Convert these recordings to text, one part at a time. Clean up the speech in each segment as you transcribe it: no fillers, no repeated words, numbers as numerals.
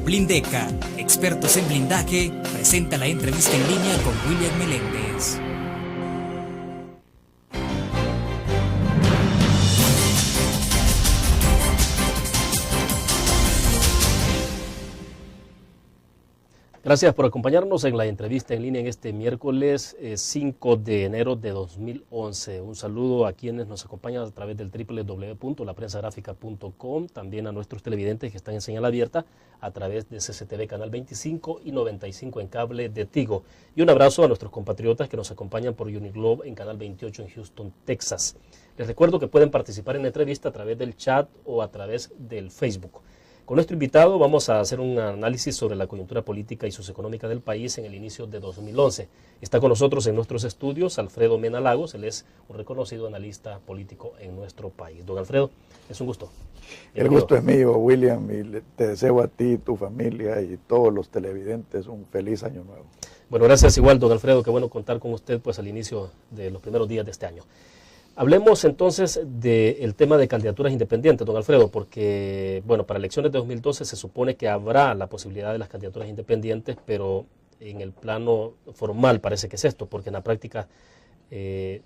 Blindeca, expertos en blindaje, presenta la entrevista en línea con William Meléndez. Gracias por acompañarnos en la entrevista en línea en este miércoles 5 de enero de 2011. Un saludo a quienes nos acompañan a través del www.laprensagráfica.com, también a nuestros televidentes que están en señal abierta a través de CCTV Canal 25 y 95 en cable de Tigo. Y un abrazo a nuestros compatriotas que nos acompañan por Uniglobe en Canal 28 en Houston, Texas. Les recuerdo que pueden participar en la entrevista a través del chat o a través del Facebook. Con nuestro invitado vamos a hacer un análisis sobre la coyuntura política y socioeconómica del país en el inicio de 2011. Está con nosotros en nuestros estudios Alfredo Mena Lagos, él es un reconocido analista político en nuestro país. Don Alfredo, es un gusto. El gusto es mío, William, y te deseo a ti, tu familia y todos los televidentes un feliz año nuevo. Bueno, gracias igual, don Alfredo, qué bueno contar con usted pues al inicio de los primeros días de este año. Hablemos entonces del tema de candidaturas independientes, don Alfredo, porque bueno, para elecciones de 2012 se supone que habrá la posibilidad de las candidaturas independientes, pero en el plano formal parece que es esto, porque en la práctica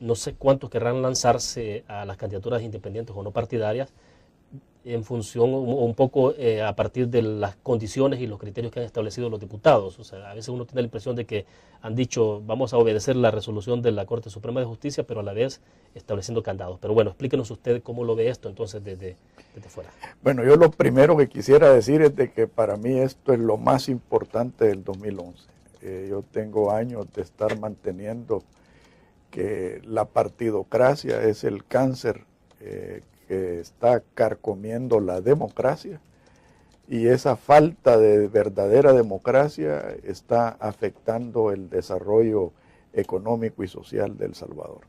no sé cuántos querrán lanzarse a las candidaturas independientes o no partidarias en función un poco a partir de las condiciones y los criterios que han establecido los diputados. O sea, a veces uno tiene la impresión de que han dicho vamos a obedecer la resolución de la Corte Suprema de Justicia, pero a la vez estableciendo candados. Pero bueno, explíquenos usted cómo lo ve esto entonces desde fuera. Bueno, yo lo primero que quisiera decir es de que para mí esto es lo más importante del 2011. Yo tengo años de estar manteniendo que la partidocracia es el cáncer que está carcomiendo la democracia, y esa falta de verdadera democracia está afectando el desarrollo económico y social de El Salvador.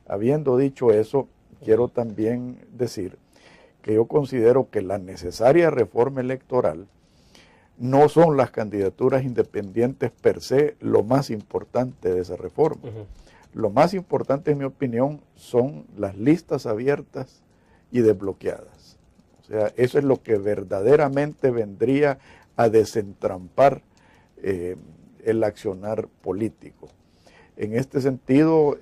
Habiendo dicho eso, quiero también decir que yo considero que la necesaria reforma electoral no son las candidaturas independientes per se lo más importante de esa reforma. Lo más importante, en mi opinión, son las listas abiertas y desbloqueadas. O sea, eso es lo que verdaderamente vendría a desentrampar el accionar político. En este sentido,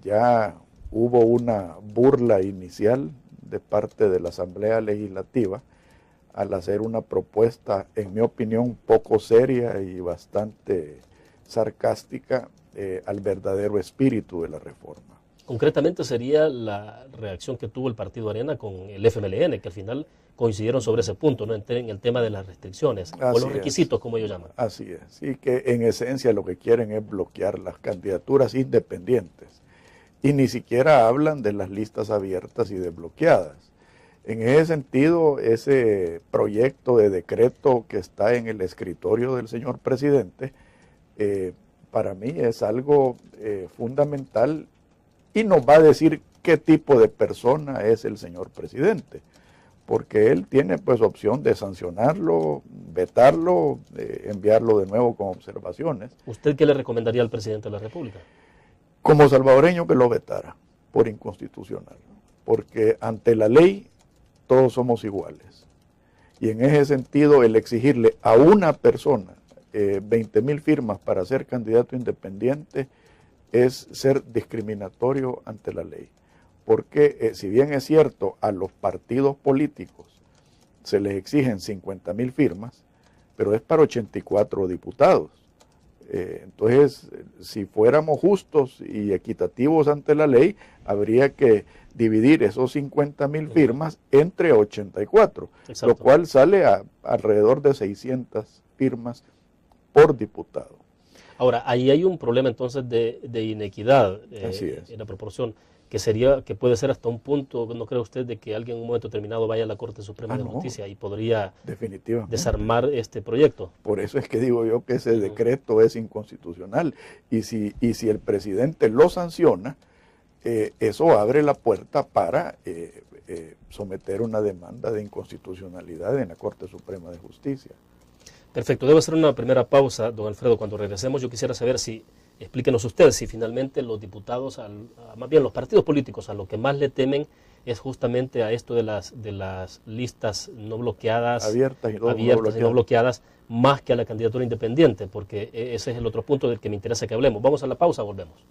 ya hubo una burla inicial de parte de la Asamblea Legislativa al hacer una propuesta, en mi opinión, poco seria y bastante sarcástica al verdadero espíritu de la reforma. Concretamente sería la reacción que tuvo el Partido Arena con el FMLN, que al final coincidieron sobre ese punto, ¿no? En el tema de las restricciones o los requisitos, como ellos llaman. Así es, sí, que en esencia lo que quieren es bloquear las candidaturas independientes y ni siquiera hablan de las listas abiertas y desbloqueadas. En ese sentido, ese proyecto de decreto que está en el escritorio del señor presidente, para mí es algo fundamental y nos va a decir qué tipo de persona es el señor presidente, porque él tiene pues opción de sancionarlo, vetarlo, enviarlo de nuevo con observaciones. ¿Usted qué le recomendaría al presidente de la República? Como salvadoreño, que lo vetara por inconstitucional, porque ante la ley todos somos iguales, y en ese sentido el exigirle a una persona 20,000 firmas para ser candidato independiente es ser discriminatorio ante la ley. Porque si bien es cierto, a los partidos políticos se les exigen 50,000 firmas, pero es para 84 diputados. Entonces, si fuéramos justos y equitativos ante la ley, habría que dividir esos 50,000 firmas entre 84, Exacto. Lo cual sale a alrededor de 600 firmas por diputado. Ahora, ahí hay un problema entonces de inequidad en la proporción, que puede ser hasta un punto, ¿no cree usted, de que alguien en un momento determinado vaya a la Corte Suprema de Justicia y podría desarmar este proyecto? Por eso es que digo yo que ese decreto es inconstitucional, y si el presidente lo sanciona, eso abre la puerta para someter una demanda de inconstitucionalidad en la Corte Suprema de Justicia. Perfecto, debo hacer una primera pausa, don Alfredo. Cuando regresemos yo quisiera saber explíquenos ustedes, si finalmente los diputados, más bien los partidos políticos, a lo que más le temen es justamente a esto de las listas no bloqueadas, abiertas y no bloqueadas, más que a la candidatura independiente, porque ese es el otro punto del que me interesa que hablemos. Vamos a la pausa, volvemos.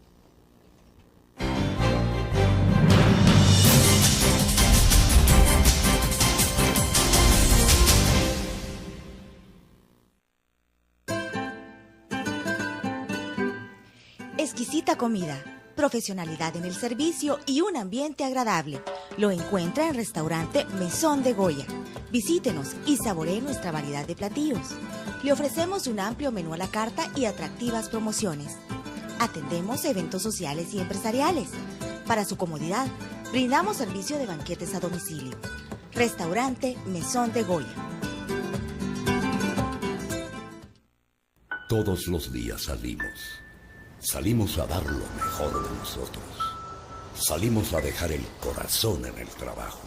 Exquisita comida, profesionalidad en el servicio y un ambiente agradable. Lo encuentra en Restaurante Mesón de Goya. Visítenos y saboree nuestra variedad de platillos. Le ofrecemos un amplio menú a la carta y atractivas promociones. Atendemos eventos sociales y empresariales. Para su comodidad, brindamos servicio de banquetes a domicilio. Restaurante Mesón de Goya. Todos los días salimos. Salimos a dar lo mejor de nosotros. Salimos a dejar el corazón en el trabajo.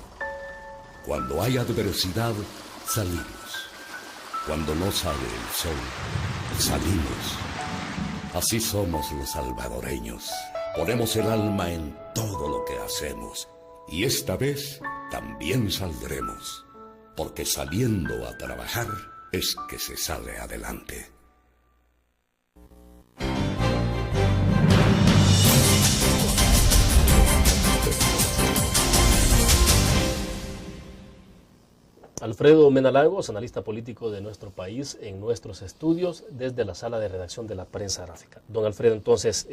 Cuando hay adversidad, salimos. Cuando no sale el sol, salimos. Así somos los salvadoreños. Ponemos el alma en todo lo que hacemos. Y esta vez también saldremos. Porque saliendo a trabajar es que se sale adelante. Alfredo Mena Lagos, analista político de nuestro país, en nuestros estudios desde la sala de redacción de la prensa gráfica. Don Alfredo, entonces,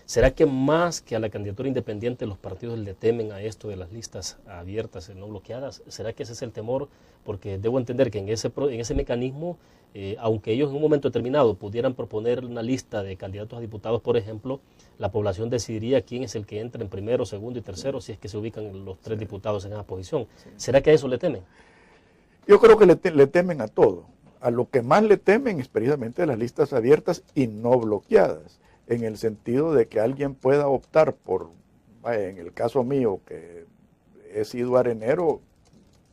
¿será que más que a la candidatura independiente los partidos le temen a esto de las listas abiertas y no bloqueadas? ¿Será que ese es el temor? Porque debo entender que en ese mecanismo, aunque ellos en un momento determinado pudieran proponer una lista de candidatos a diputados, por ejemplo, la población decidiría quién es el que entra en primero, segundo y tercero, si es que se ubican los tres diputados en esa posición. ¿Será que a eso le temen? Yo creo que le temen a todo. A lo que más le temen es precisamente las listas abiertas y no bloqueadas, en el sentido de que alguien pueda optar por, en el caso mío, que he sido arenero,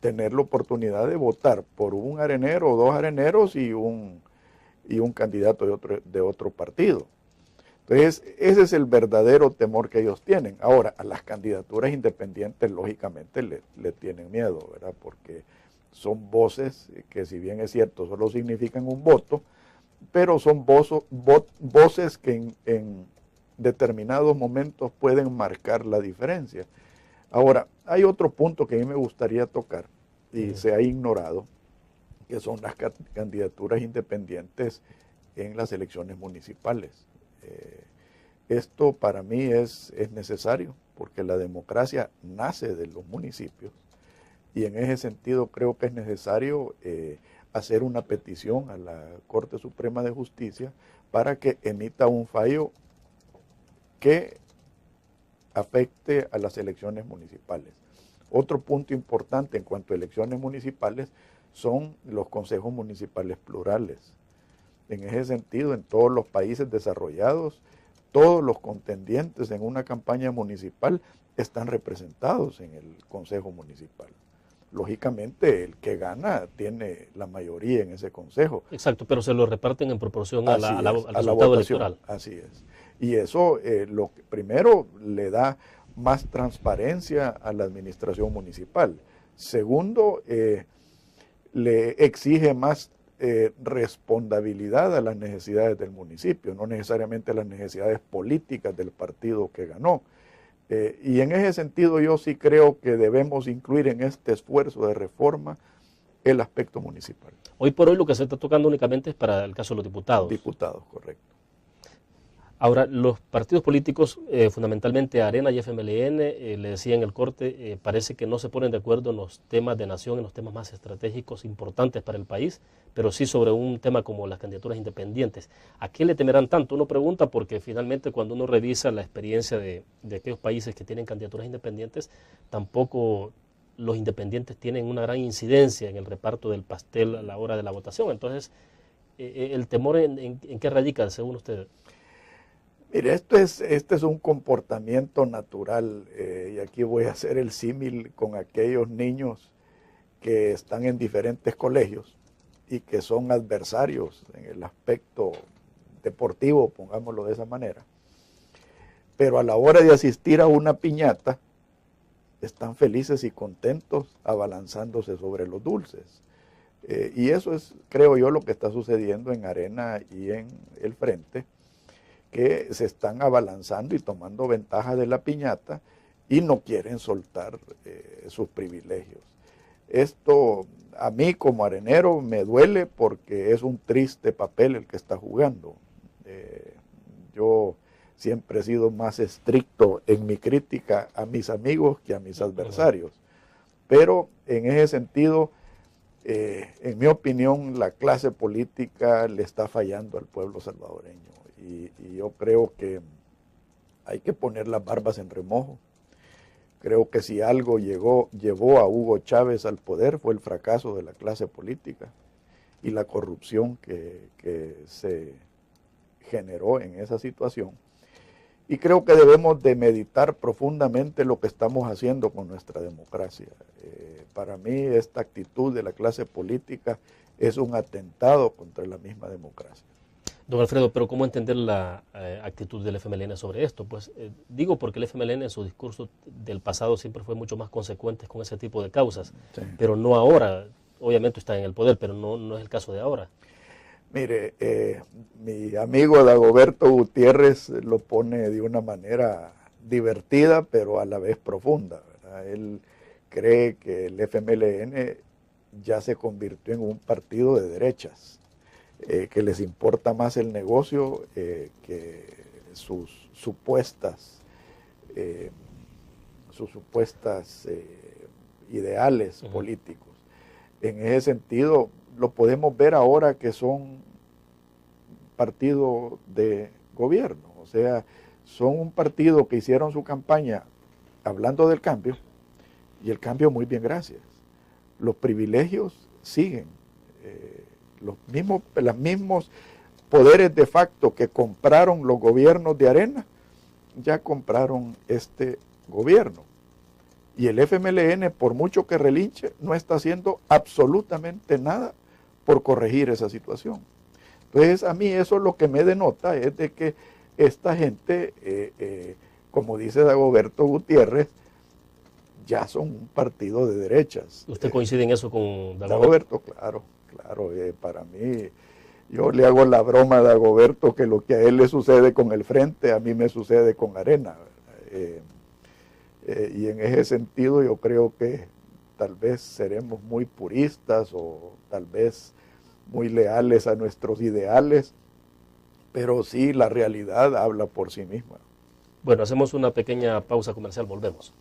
tener la oportunidad de votar por un arenero o dos areneros y un candidato de otro partido. Entonces, ese es el verdadero temor que ellos tienen. Ahora, a las candidaturas independientes, lógicamente, le tienen miedo, ¿verdad? Porque son voces que, si bien es cierto, solo significan un voto, pero son voces que en determinados momentos pueden marcar la diferencia. Ahora, hay otro punto que a mí me gustaría tocar y se ha ignorado, que son las candidaturas independientes en las elecciones municipales. Esto para mí es necesario, porque la democracia nace de los municipios. Y en ese sentido creo que es necesario hacer una petición a la Corte Suprema de Justicia para que emita un fallo que afecte a las elecciones municipales. Otro punto importante en cuanto a elecciones municipales son los consejos municipales plurales. En ese sentido, en todos los países desarrollados, todos los contendientes en una campaña municipal están representados en el consejo municipal. Lógicamente, el que gana tiene la mayoría en ese consejo. Exacto, pero se lo reparten en proporción al resultado votación, electoral. Así es. Y eso, primero, le da más transparencia a la administración municipal. Segundo, le exige más responsabilidad a las necesidades del municipio, no necesariamente a las necesidades políticas del partido que ganó. Y en ese sentido yo sí creo que debemos incluir en este esfuerzo de reforma el aspecto municipal. Hoy por hoy lo que se está tocando únicamente es para el caso de los diputados. Diputados, correcto. Ahora, los partidos políticos, fundamentalmente Arena y FMLN, le decía en el corte, parece que no se ponen de acuerdo en los temas de nación, en los temas más estratégicos importantes para el país, pero sí sobre un tema como las candidaturas independientes. ¿A qué le temerán tanto? Uno pregunta porque finalmente cuando uno revisa la experiencia de aquellos países que tienen candidaturas independientes, tampoco los independientes tienen una gran incidencia en el reparto del pastel a la hora de la votación. Entonces, ¿el temor en qué radica, según usted? Mire, este es un comportamiento natural, y aquí voy a hacer el símil con aquellos niños que están en diferentes colegios y que son adversarios en el aspecto deportivo, pongámoslo de esa manera. Pero a la hora de asistir a una piñata, están felices y contentos abalanzándose sobre los dulces. Y eso es, creo yo, lo que está sucediendo en Arena y en el Frente, que se están abalanzando y tomando ventaja de la piñata y no quieren soltar sus privilegios. Esto a mí como arenero me duele porque es un triste papel el que está jugando. Yo siempre he sido más estricto en mi crítica a mis amigos que a mis adversarios, pero en ese sentido, en mi opinión, la clase política le está fallando al pueblo salvadoreño y yo creo que hay que poner las barbas en remojo. Creo que si algo llevó a Hugo Chávez al poder fue el fracaso de la clase política y la corrupción que se generó en esa situación. Y creo que debemos de meditar profundamente lo que estamos haciendo con nuestra democracia. Para mí esta actitud de la clase política es un atentado contra la misma democracia. Don Alfredo, pero ¿cómo entender la actitud del FMLN sobre esto? Pues digo porque el FMLN en su discurso del pasado siempre fue mucho más consecuente con ese tipo de causas, sí, pero no ahora. Obviamente está en el poder, pero no es el caso de ahora. Mire, mi amigo Dagoberto Gutiérrez lo pone de una manera divertida, pero a la vez profunda, ¿verdad? Él cree que el FMLN ya se convirtió en un partido de derechas, que les importa más el negocio que sus supuestas ideales políticos. En ese sentido, lo podemos ver ahora que son partido de gobierno, o sea, son un partido que hicieron su campaña hablando del cambio, y el cambio muy bien, gracias. Los privilegios siguen, los mismos poderes de facto que compraron los gobiernos de Arena, ya compraron este gobierno. Y el FMLN, por mucho que relinche, no está haciendo absolutamente nada por corregir esa situación. Entonces, a mí eso lo que me denota es de que esta gente, como dice Dagoberto Gutiérrez, ya son un partido de derechas. ¿Usted coincide en eso con Dagoberto? Claro, para mí, yo le hago la broma a Dagoberto que lo que a él le sucede con el Frente, a mí me sucede con Arena. Y en ese sentido yo creo que tal vez seremos muy puristas o tal vez muy leales a nuestros ideales, pero sí la realidad habla por sí misma. Bueno, hacemos una pequeña pausa comercial, volvemos.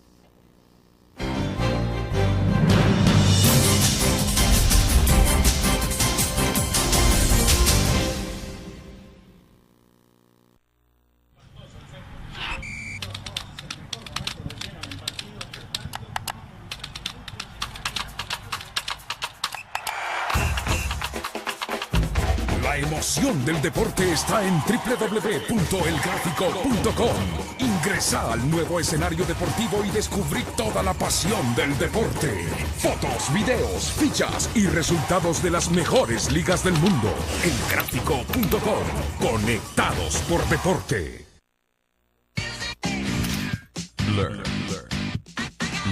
La emoción del deporte está en www.elgráfico.com. Ingresa al nuevo escenario deportivo y descubrí toda la pasión del deporte. Fotos, videos, fichas y resultados de las mejores ligas del mundo. Elgráfico.com. Conectados por deporte. Learn.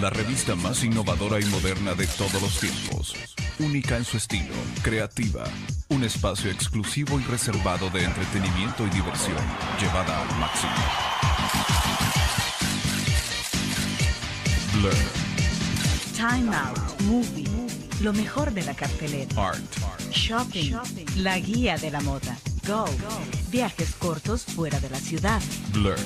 La revista más innovadora y moderna de todos los tiempos. Única en su estilo, creativa. Un espacio exclusivo y reservado de entretenimiento y diversión, llevada al máximo. Blur. Time Out, Movie, lo mejor de la cartelera. Art. Shopping, la guía de la moda. Go, viajes cortos fuera de la ciudad. Blur.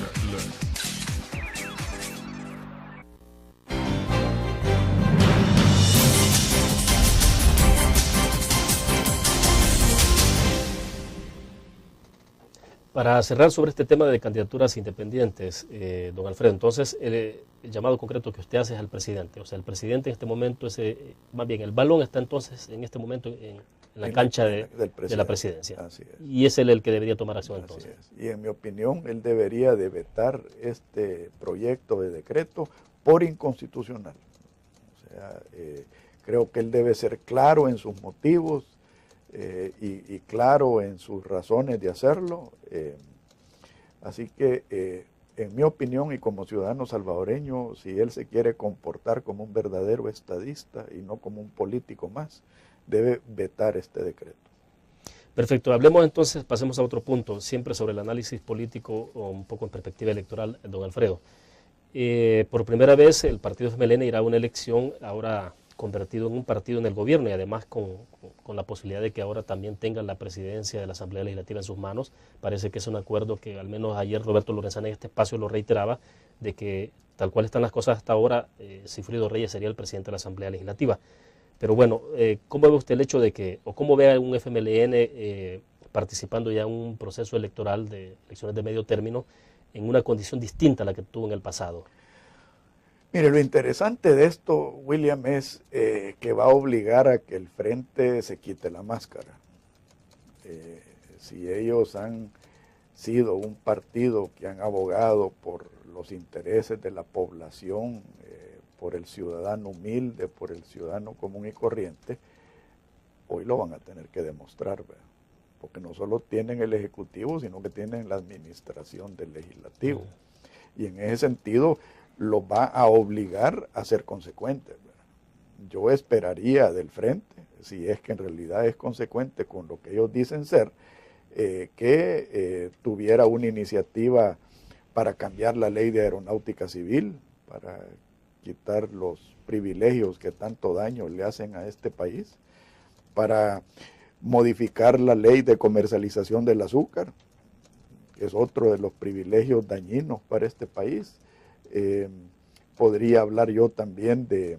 Para cerrar sobre este tema de candidaturas independientes, don Alfredo, entonces el llamado concreto que usted hace es al presidente. O sea, el presidente en este momento, más bien el balón está entonces en este momento en la cancha de la presidencia. Así es. Y es él el que debería tomar acción entonces. Así es. Y en mi opinión, él debería de vetar este proyecto de decreto por inconstitucional. O sea, creo que él debe ser claro en sus motivos, y claro en sus razones de hacerlo. Así que en mi opinión y como ciudadano salvadoreño, si él se quiere comportar como un verdadero estadista y no como un político más, debe vetar este decreto. Perfecto, hablemos entonces, pasemos a otro punto, siempre sobre el análisis político o un poco en perspectiva electoral, don Alfredo. Por primera vez el partido FMLN irá a una elección ahora convertido en un partido en el gobierno y además con la posibilidad de que ahora también tengan la presidencia de la Asamblea Legislativa en sus manos. Parece que es un acuerdo que al menos ayer Roberto Lorenzana en este espacio lo reiteraba, de que tal cual están las cosas hasta ahora, Sigfrido Reyes sería el presidente de la Asamblea Legislativa. Pero bueno, ¿cómo ve usted el hecho de que, o cómo ve a un FMLN participando ya en un proceso electoral de elecciones de medio término en una condición distinta a la que tuvo en el pasado? Mire, lo interesante de esto, William, es que va a obligar a que el frente se quite la máscara. Si ellos han sido un partido que han abogado por los intereses de la población, por el ciudadano humilde, por el ciudadano común y corriente, hoy lo van a tener que demostrar, ¿verdad? Porque no solo tienen el Ejecutivo, sino que tienen la administración del Legislativo. Y en ese sentido los va a obligar a ser consecuentes, ¿verdad? Yo esperaría del frente, si es que en realidad es consecuente con lo que ellos dicen ser, que tuviera una iniciativa para cambiar la ley de aeronáutica civil, para quitar los privilegios que tanto daño le hacen a este país, para modificar la ley de comercialización del azúcar, que es otro de los privilegios dañinos para este país. Podría hablar yo también de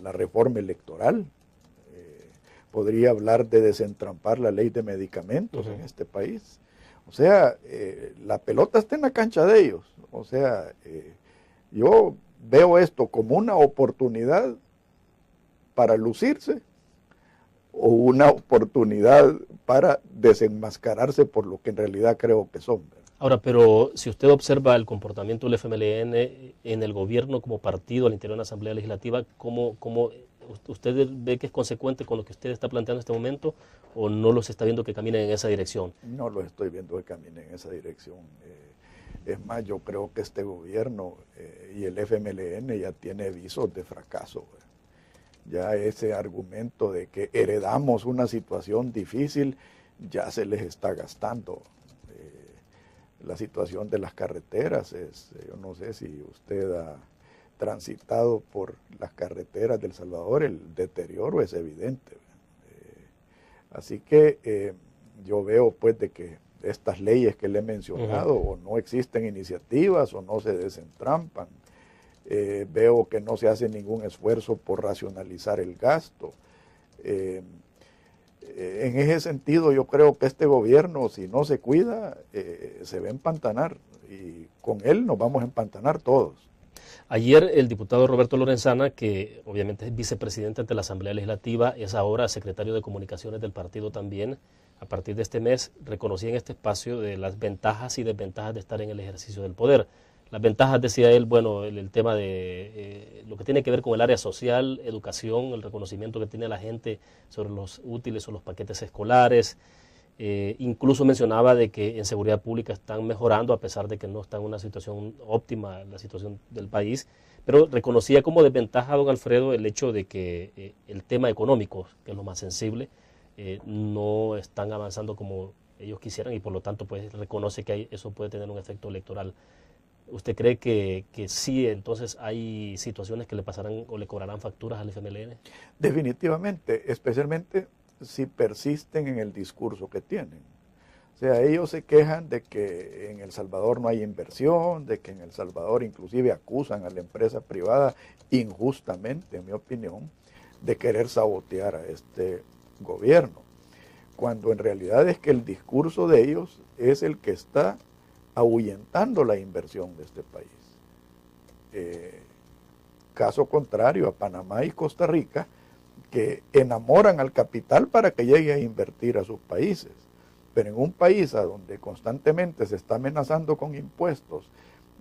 la reforma electoral, podría hablar de desentrampar la ley de medicamentos en este país. O sea, la pelota está en la cancha de ellos. O sea, yo veo esto como una oportunidad para lucirse o una oportunidad para desenmascararse por lo que en realidad creo que son. Ahora, pero si usted observa el comportamiento del FMLN en el gobierno como partido al interior de la Asamblea Legislativa, ¿cómo usted ve que es consecuente con lo que usted está planteando en este momento o no los está viendo que caminen en esa dirección? No los estoy viendo que caminen en esa dirección. Es más, yo creo que este gobierno y el FMLN ya tiene visos de fracaso. Ya ese argumento de que heredamos una situación difícil ya se les está gastando. La situación de las carreteras yo no sé si usted ha transitado por las carreteras de El Salvador, el deterioro es evidente. Así que yo veo pues de que estas leyes que le he mencionado o no existen iniciativas o no se desentrampan. Veo que no se hace ningún esfuerzo por racionalizar el gasto. En ese sentido yo creo que este gobierno, si no se cuida, se va a empantanar y con él nos vamos a empantanar todos. Ayer el diputado Roberto Lorenzana, que obviamente es vicepresidente ante la Asamblea Legislativa, es ahora secretario de Comunicaciones del partido también, a partir de este mes reconocía en este espacio de las ventajas y desventajas de estar en el ejercicio del poder. Las ventajas, decía él, bueno, el tema de lo que tiene que ver con el área social, educación, el reconocimiento que tiene la gente sobre los útiles o los paquetes escolares. Incluso mencionaba de que en seguridad pública están mejorando a pesar de que no está en una situación óptima la situación del país, pero reconocía como desventaja, don Alfredo, el hecho de que el tema económico, que es lo más sensible, no están avanzando como ellos quisieran y por lo tanto pues reconoce que eso puede tener un efecto electoral. ¿Usted cree que sí, entonces hay situaciones que le pasarán o le cobrarán facturas al FMLN? Definitivamente, especialmente si persisten en el discurso que tienen. O sea, ellos se quejan de que en El Salvador no hay inversión, de que en El Salvador inclusive acusan a la empresa privada injustamente, en mi opinión, de querer sabotear a este gobierno, cuando en realidad es que el discurso de ellos es el que está ahuyentando la inversión de este país. Caso contrario a Panamá y Costa Rica, que enamoran al capital para que llegue a invertir a sus países. Pero en un país a donde constantemente se está amenazando con impuestos,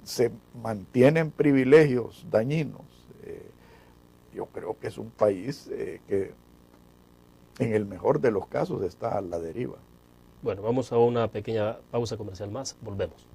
se mantienen privilegios dañinos, yo creo que es un país que en el mejor de los casos está a la deriva. Bueno, vamos a una pequeña pausa comercial más, volvemos.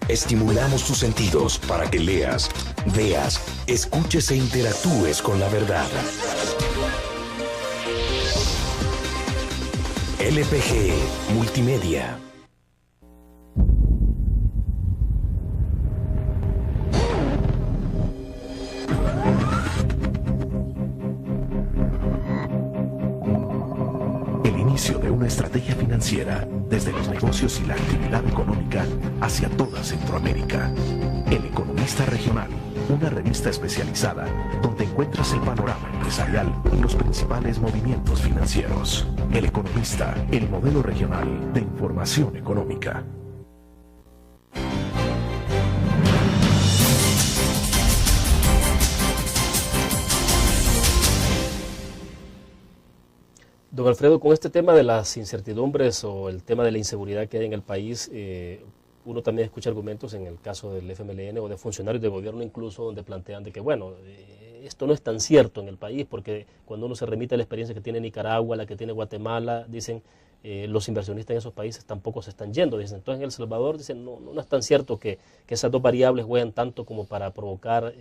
Estimulamos tus sentidos para que leas, veas, escuches e interactúes con la verdad. LPG Multimedia. El inicio de una estrategia financiera desde los negocios y la actividad económica hacia toda Centroamérica. El Economista Regional, una revista especializada donde encuentras el panorama empresarial y los principales movimientos financieros. El Economista, el modelo regional de información económica. Don Alfredo, con este tema de las incertidumbres o el tema de la inseguridad que hay en el país, uno también escucha argumentos en el caso del FMLN o de funcionarios de gobierno incluso donde plantean de que, bueno, esto no es tan cierto en el país porque cuando uno se remite a la experiencia que tiene Nicaragua, la que tiene Guatemala, dicen los inversionistas en esos países tampoco se están yendo. Dicen, entonces en El Salvador dicen, no es tan cierto que esas dos variables juegan tanto como para provocar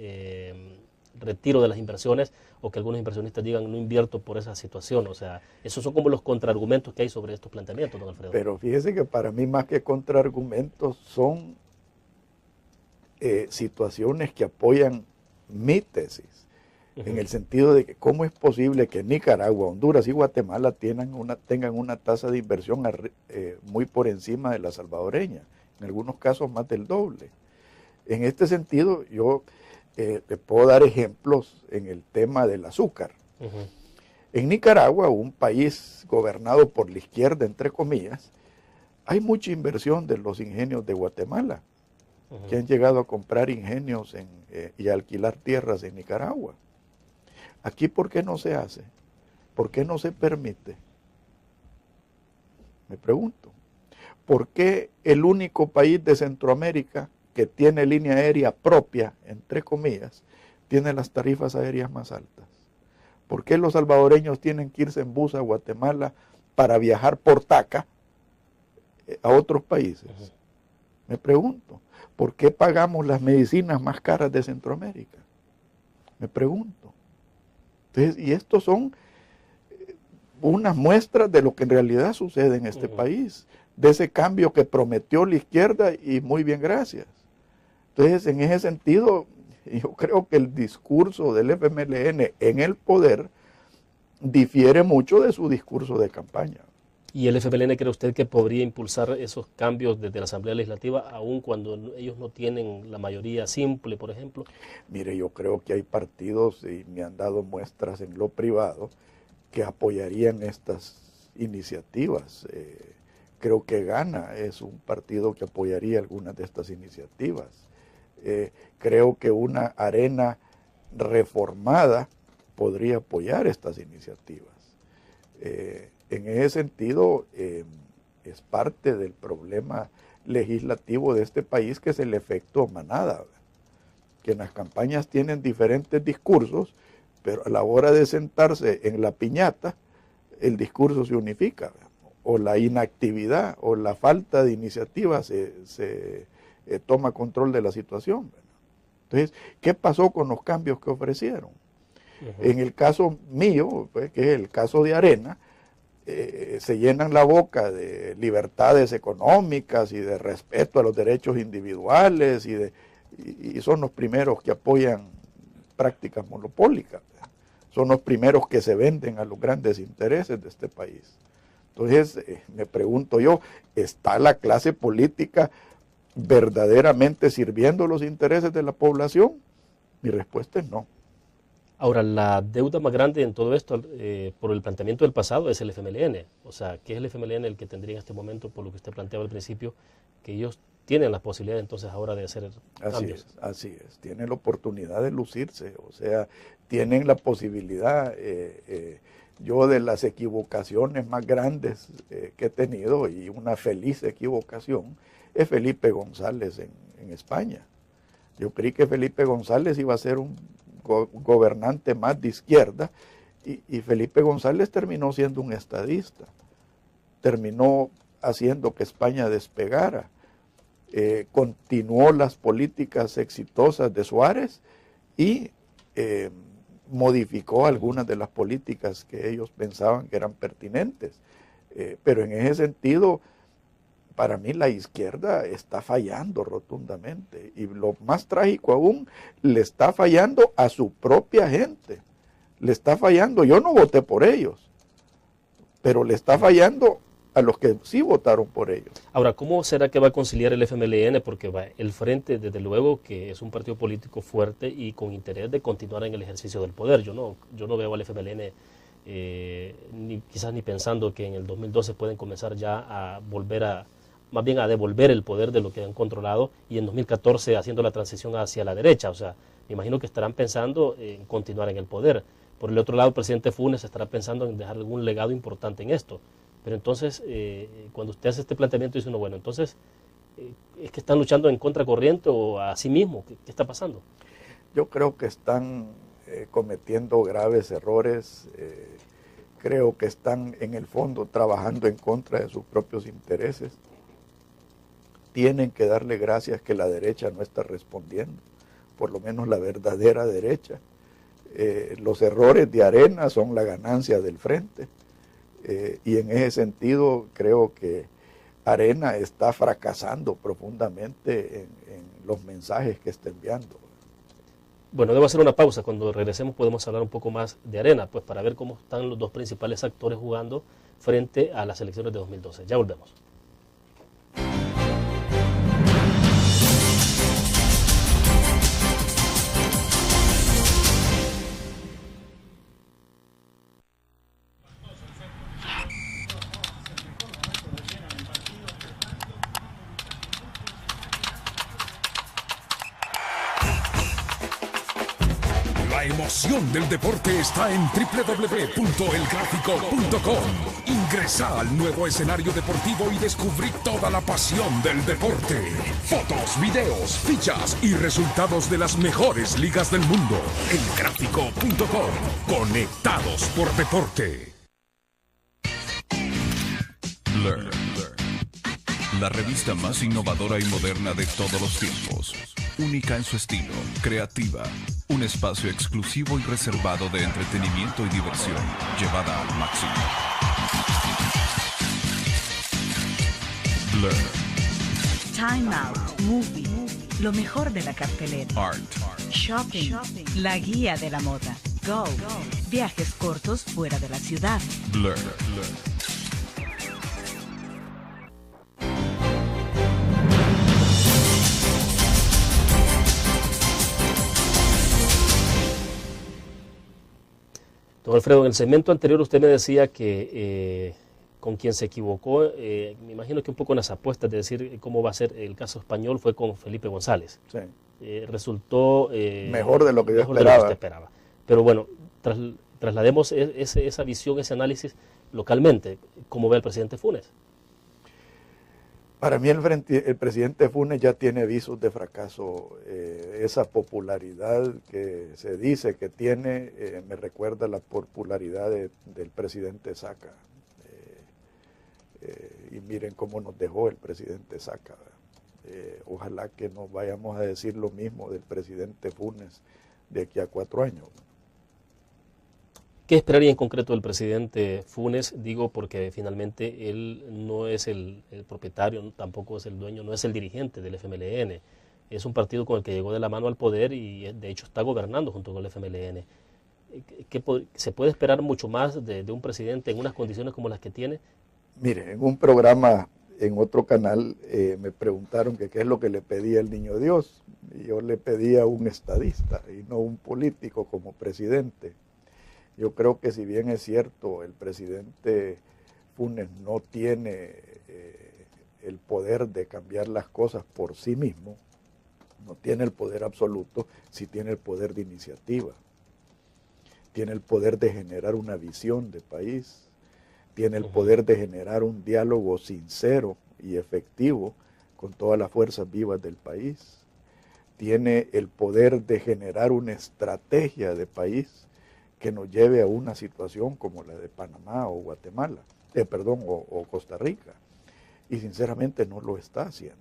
retiro de las inversiones o que algunos inversionistas digan no invierto por esa situación. O sea, esos son como los contraargumentos que hay sobre estos planteamientos, don Alfredo. Pero fíjese que para mí más que contraargumentos son situaciones que apoyan mi tesis, en el sentido de que cómo es posible que Nicaragua, Honduras y Guatemala tengan una tasa de inversión muy por encima de la salvadoreña, en algunos casos más del doble. En este sentido, yo te puedo dar ejemplos en el tema del azúcar. En Nicaragua, un país gobernado por la izquierda, entre comillas, hay mucha inversión de los ingenios de Guatemala, que han llegado a comprar ingenios y a alquilar tierras en Nicaragua. Aquí, ¿por qué no se hace? ¿Por qué no se permite? Me pregunto. ¿Por qué el único país de Centroamérica que tiene línea aérea propia, entre comillas, tiene las tarifas aéreas más altas? ¿Por qué los salvadoreños tienen que irse en bus a Guatemala para viajar por TACA a otros países? Me pregunto. ¿Por qué pagamos las medicinas más caras de Centroamérica? Me pregunto. Entonces, y estos son unas muestras de lo que en realidad sucede en este país, de ese cambio que prometió la izquierda y muy bien, gracias. Entonces, en ese sentido, yo creo que el discurso del FMLN en el poder difiere mucho de su discurso de campaña. ¿Y el FMLN cree usted que podría impulsar esos cambios desde la Asamblea Legislativa, aun cuando ellos no tienen la mayoría simple, por ejemplo? Mire, yo creo que hay partidos, y me han dado muestras en lo privado, que apoyarían estas iniciativas. Creo que Gana es un partido que apoyaría algunas de estas iniciativas. Creo que una Arena reformada podría apoyar estas iniciativas. En ese sentido, es parte del problema legislativo de este país, que es el efecto manada, que en las campañas tienen diferentes discursos, pero a la hora de sentarse en la piñata, el discurso se unifica, o la inactividad o la falta de iniciativa se toma control de la situación. Entonces, ¿qué pasó con los cambios que ofrecieron? En el caso mío, pues, que es el caso de Arena, se llenan la boca de libertades económicas y de respeto a los derechos individuales y son los primeros que apoyan prácticas monopólicas, son los primeros que se venden a los grandes intereses de este país. Entonces, me pregunto yo, ¿está la clase política verdaderamente sirviendo los intereses de la población? Mi respuesta es no. Ahora, la deuda más grande en todo esto, por el planteamiento del pasado, es el FMLN. O sea, ¿qué es el FMLN el que tendría en este momento, por lo que usted planteaba al principio, que ellos tienen la posibilidad entonces ahora de hacer cambios? Así es. Tienen la oportunidad de lucirse, o sea, tienen la posibilidad yo de las equivocaciones más grandes que he tenido, y una feliz equivocación, es Felipe González en España. Yo creí que Felipe González iba a ser un gobernante más de izquierda, y Felipe González terminó siendo un estadista, terminó haciendo que España despegara, continuó las políticas exitosas de Suárez y modificó algunas de las políticas que ellos pensaban que eran pertinentes. Pero en ese sentido, para mí la izquierda está fallando rotundamente, y lo más trágico aún, le está fallando a su propia gente, le está fallando. Yo no voté por ellos, pero le está fallando a los que sí votaron por ellos. Ahora, ¿cómo será que va a conciliar el FMLN? Porque el Frente, desde luego, que es un partido político fuerte y con interés de continuar en el ejercicio del poder. Yo no veo al FMLN quizás ni pensando que en el 2012 pueden comenzar ya a volver más bien a devolver el poder de lo que han controlado, y en 2014 haciendo la transición hacia la derecha. O sea, me imagino que estarán pensando en continuar en el poder. Por el otro lado, el presidente Funes estará pensando en dejar algún legado importante en esto. Pero entonces, cuando usted hace este planteamiento, dice uno, bueno, entonces, ¿es que están luchando en contracorriente o a sí mismo? ¿Qué está pasando? Yo creo que están cometiendo graves errores. Creo que están, en el fondo, trabajando en contra de sus propios intereses. Tienen que darle gracias que la derecha no está respondiendo, por lo menos la verdadera derecha. Los errores de Arena son la ganancia del Frente. Y en ese sentido creo que Arena está fracasando profundamente en los mensajes que está enviando. Bueno, debo hacer una pausa. Cuando regresemos podemos hablar un poco más de Arena, pues para ver cómo están los dos principales actores jugando frente a las elecciones de 2012. Ya volvemos. La emoción del deporte está en www.elgráfico.com. Ingresa al nuevo escenario deportivo y descubrí toda la pasión del deporte. Fotos, videos, fichas y resultados de las mejores ligas del mundo. Elgráfico.com. Conectados por deporte. Blur. La revista más innovadora y moderna de todos los tiempos. Única en su estilo, creativa. Un espacio exclusivo y reservado de entretenimiento y diversión, llevada al máximo. Blur. Time Out, Movie, lo mejor de la cartelera. Art. Shopping, la guía de la moda. Go, viajes cortos fuera de la ciudad. Blur. Don Alfredo, en el segmento anterior usted me decía que con quien se equivocó, me imagino que un poco en las apuestas de decir cómo va a ser el caso español, fue con Felipe González. Sí. Resultó mejor de lo que yo mejor de lo que usted esperaba. Pero bueno, traslademos esa visión, ese análisis localmente. ¿Cómo ve el presidente Funes? Para mí el presidente Funes ya tiene visos de fracaso. Esa popularidad que se dice que tiene me recuerda la popularidad del presidente Saca. Y miren cómo nos dejó el presidente Saca. Ojalá que no vayamos a decir lo mismo del presidente Funes de aquí a 4 años. ¿Qué esperaría en concreto del presidente Funes? Digo porque finalmente él no es el propietario, tampoco es el dueño, no es el dirigente del FMLN. Es un partido con el que llegó de la mano al poder y de hecho está gobernando junto con el FMLN. ¿Se puede esperar mucho más de un presidente en unas condiciones como las que tiene? Mire, en un programa en otro canal me preguntaron que qué es lo que le pedía el niño Dios. Y yo le pedía un estadista y no un político como presidente. Yo creo que si bien es cierto, el presidente Funes no tiene el poder de cambiar las cosas por sí mismo, no tiene el poder absoluto, sí tiene el poder de iniciativa. tiene el poder de generar una visión de país, tiene el poder de generar un diálogo sincero y efectivo con todas las fuerzas vivas del país, tiene el poder de generar una estrategia de país que nos lleve a una situación como la de Panamá o Guatemala, o Costa Rica, y sinceramente no lo está haciendo.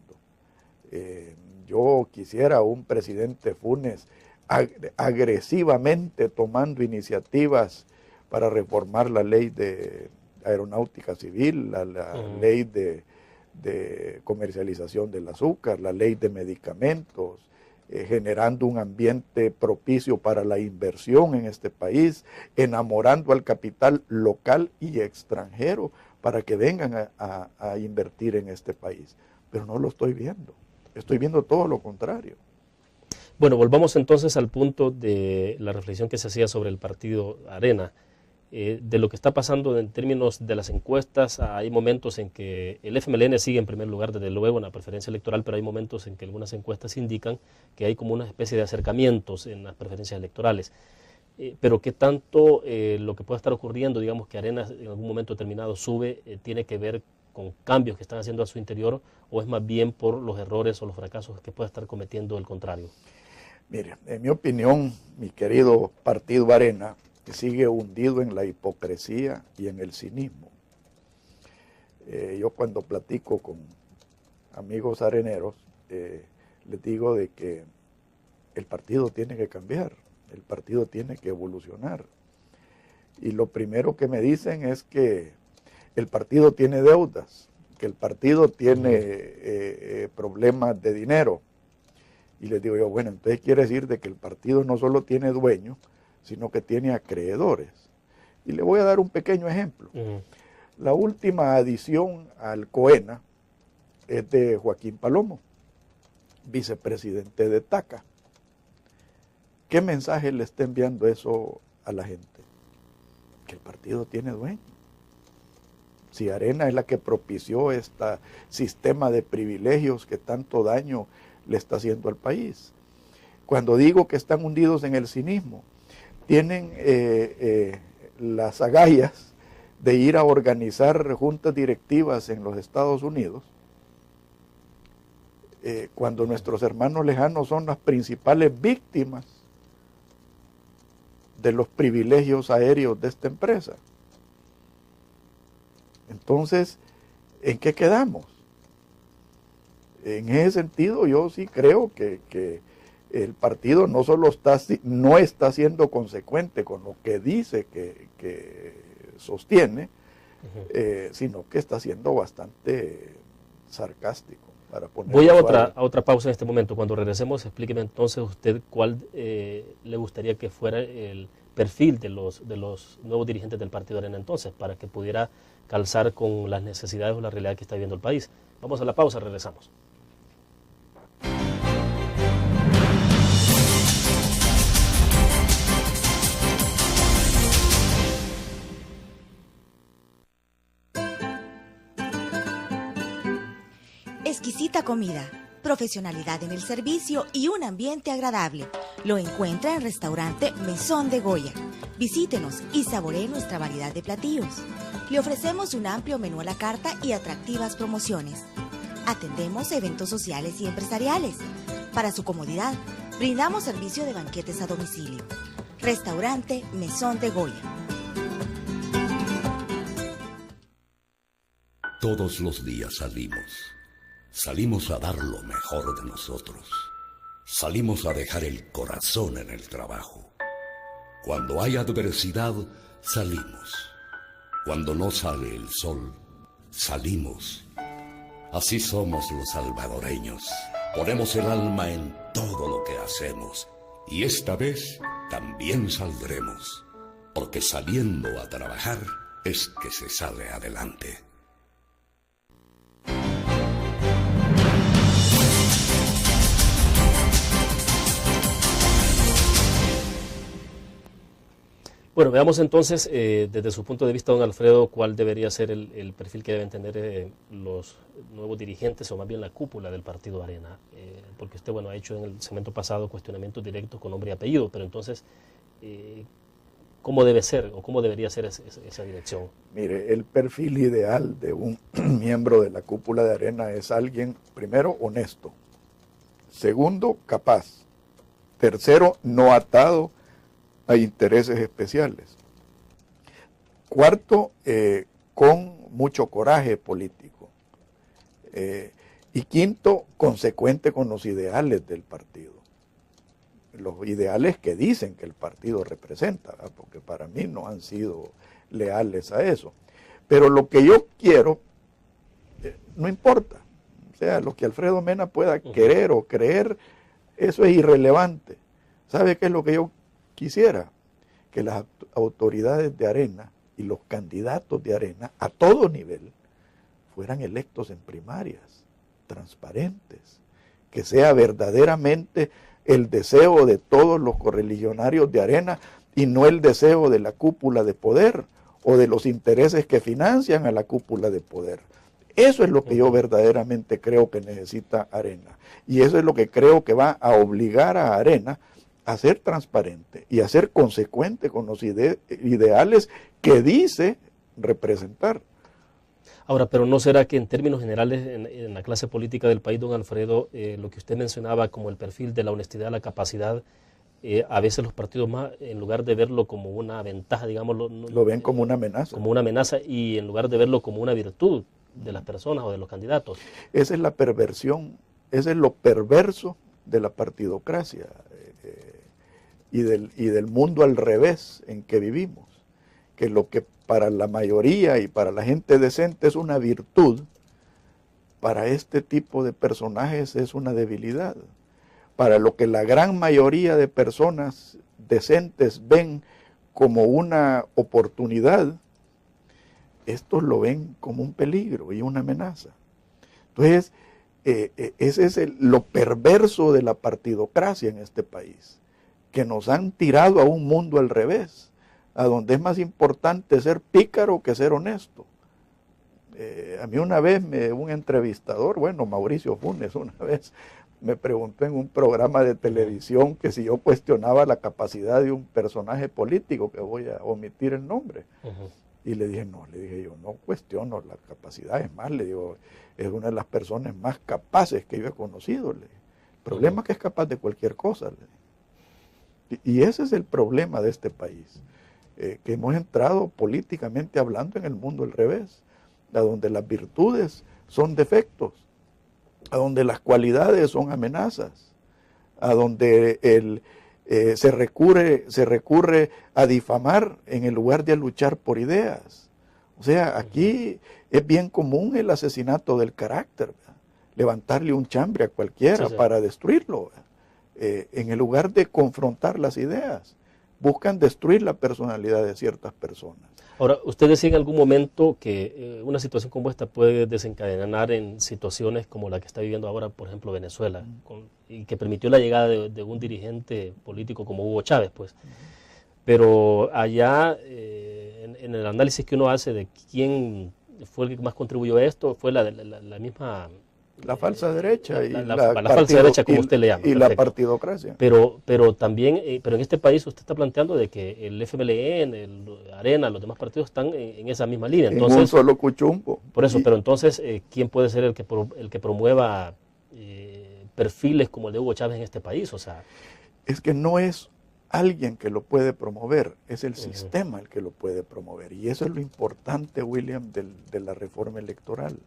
Yo quisiera un presidente Funes agresivamente tomando iniciativas para reformar la ley de aeronáutica civil, la ley de comercialización del azúcar, la ley de medicamentos, generando un ambiente propicio para la inversión en este país, enamorando al capital local y extranjero para que vengan a invertir en este país. Pero no lo estoy viendo. Estoy viendo todo lo contrario. Bueno, volvamos entonces al punto de la reflexión que se hacía sobre el partido Arena. De lo que está pasando en términos de las encuestas, hay momentos en que el FMLN sigue en primer lugar, desde luego, en la preferencia electoral, pero hay momentos en que algunas encuestas indican que hay como una especie de acercamientos en las preferencias electorales. Pero ¿qué tanto lo que pueda estar ocurriendo, digamos que Arena en algún momento determinado sube, tiene que ver con cambios que están haciendo a su interior, o es más bien por los errores o los fracasos que pueda estar cometiendo el contrario? Mire, en mi opinión, mi querido partido Arena, que sigue hundido en la hipocresía y en el cinismo. Yo cuando platico con amigos areneros, les digo de que el partido tiene que cambiar, el partido tiene que evolucionar. Y lo primero que me dicen es que el partido tiene deudas, que el partido tiene problemas de dinero. Y les digo yo, bueno, entonces quiere decir de que el partido no solo tiene dueños, sino que tiene acreedores. Y le voy a dar un pequeño ejemplo. La última adición al COENA es de Joaquín Palomo, vicepresidente de TACA. ¿Qué mensaje le está enviando eso a la gente? Que el partido tiene dueño. Si Arena es la que propició este sistema de privilegios que tanto daño le está haciendo al país. Cuando digo que están hundidos en el cinismo, tienen las agallas de ir a organizar juntas directivas en los Estados Unidos, cuando nuestros hermanos lejanos son las principales víctimas de los privilegios aéreos de esta empresa. Entonces, ¿en qué quedamos? En ese sentido, yo sí creo que el partido no solo no está siendo consecuente con lo que dice que sostiene, sino que está siendo bastante sarcástico. Voy a otra pausa en este momento. Cuando regresemos, explíqueme entonces usted cuál le gustaría que fuera el perfil de los nuevos dirigentes del Partido Arena entonces, para que pudiera calzar con las necesidades o la realidad que está viviendo el país. Vamos a la pausa, regresamos. Exquisita comida, profesionalidad en el servicio y un ambiente agradable. Lo encuentra en Restaurante Mesón de Goya. Visítenos y saboree nuestra variedad de platillos. Le ofrecemos un amplio menú a la carta y atractivas promociones. Atendemos eventos sociales y empresariales. Para su comodidad, brindamos servicio de banquetes a domicilio. Restaurante Mesón de Goya. Todos los días salimos. Salimos a dar lo mejor de nosotros. Salimos a dejar el corazón en el trabajo. Cuando hay adversidad, salimos. Cuando no sale el sol, salimos. Así somos los salvadoreños. Ponemos el alma en todo lo que hacemos. Y esta vez también saldremos. Porque saliendo a trabajar es que se sale adelante. Bueno, veamos entonces, desde su punto de vista, don Alfredo, cuál debería ser el perfil que deben tener los nuevos dirigentes, o más bien la cúpula del Partido Arena. Porque usted, bueno, ha hecho en el segmento pasado cuestionamientos directos con nombre y apellido, pero entonces, ¿cómo debe ser o cómo debería ser esa dirección? Mire, el perfil ideal de un miembro de la cúpula de Arena es alguien, primero, honesto. Segundo, capaz. Tercero, no atado a intereses especiales. Cuarto, con mucho coraje político. Y quinto, consecuente con los ideales del partido. Los ideales que dicen que el partido representa, ¿verdad? Porque para mí no han sido leales a eso. Pero lo que yo quiero, no importa. O sea, lo que Alfredo Mena pueda querer o creer, eso es irrelevante. ¿Sabe qué es lo que yo quisiera? Que las autoridades de Arena y los candidatos de Arena, a todo nivel, fueran electos en primarias, transparentes, que sea verdaderamente el deseo de todos los correligionarios de Arena y no el deseo de la cúpula de poder o de los intereses que financian a la cúpula de poder. Eso es lo que yo verdaderamente creo que necesita Arena. Y eso es lo que creo que va a obligar a Arena a ser transparente y a ser consecuente con los ideales que dice representar. Ahora, pero ¿no será que en términos generales en la clase política del país, don Alfredo, lo que usted mencionaba como el perfil de la honestidad, la capacidad, a veces los partidos más, en lugar de verlo como una ventaja, digamos, lo ven como una amenaza. Como una amenaza, y en lugar de verlo como una virtud de las personas o de los candidatos? Esa es la perversión, ese es lo perverso de la partidocracia y del mundo al revés en que vivimos, que lo que para la mayoría y para la gente decente es una virtud, para este tipo de personajes es una debilidad. Para lo que la gran mayoría de personas decentes ven como una oportunidad, estos lo ven como un peligro y una amenaza. Entonces, ese es lo perverso de la partidocracia en este país, que nos han tirado a un mundo al revés, a donde es más importante ser pícaro que ser honesto. A mí una vez un entrevistador, bueno, Mauricio Funes, una vez me preguntó en un programa de televisión que si yo cuestionaba la capacidad de un personaje político, que voy a omitir el nombre. Y le dije, yo no cuestiono la capacidad, es más, le digo, es una de las personas más capaces que yo he conocido. El problema es que es capaz de cualquier cosa. Y ese es el problema de este país, que hemos entrado políticamente hablando en el mundo al revés, a donde las virtudes son defectos, a donde las cualidades son amenazas, a donde se recurre a difamar en el lugar de a luchar por ideas. O sea, aquí es bien común el asesinato del carácter, ¿verdad? Levantarle un chambre a cualquiera para destruirlo, en el lugar de confrontar las ideas. Buscan destruir la personalidad de ciertas personas. Ahora, ¿usted decía en algún momento que una situación como esta puede desencadenar en situaciones como la que está viviendo ahora, por ejemplo, Venezuela, y que permitió la llegada de un dirigente político como Hugo Chávez, pues? Pero allá, en el análisis que uno hace de quién fue el que más contribuyó a esto, fue la misma... La falsa derecha y la falsa derecha, como usted le llama. Y la partidocracia. Pero también, pero en este país usted está planteando de que el FMLN, el Arena, los demás partidos están en esa misma línea. Entonces, en un solo cuchumbo. Por eso, pero entonces, ¿quién puede ser el que promueva perfiles como el de Hugo Chávez en este país? O sea, es que no es alguien que lo puede promover, es el sistema el que lo puede promover. Y eso es lo importante, William, de la reforma electoral.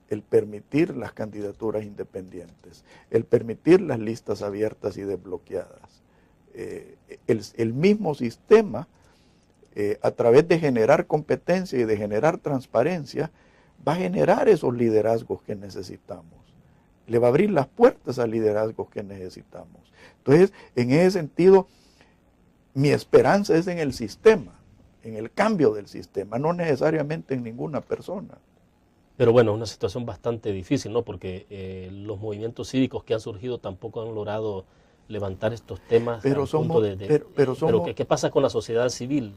El permitir las candidaturas independientes, el permitir las listas abiertas y desbloqueadas. El mismo sistema, a través de generar competencia y de generar transparencia, va a generar esos liderazgos que necesitamos. Le va a abrir las puertas a liderazgos que necesitamos. Entonces, en ese sentido, mi esperanza es en el sistema, en el cambio del sistema, no necesariamente en ninguna persona. Pero bueno, es una situación bastante difícil, ¿no? Porque los movimientos cívicos que han surgido tampoco han logrado levantar estos temas. Pero ¿qué pasa con la sociedad civil?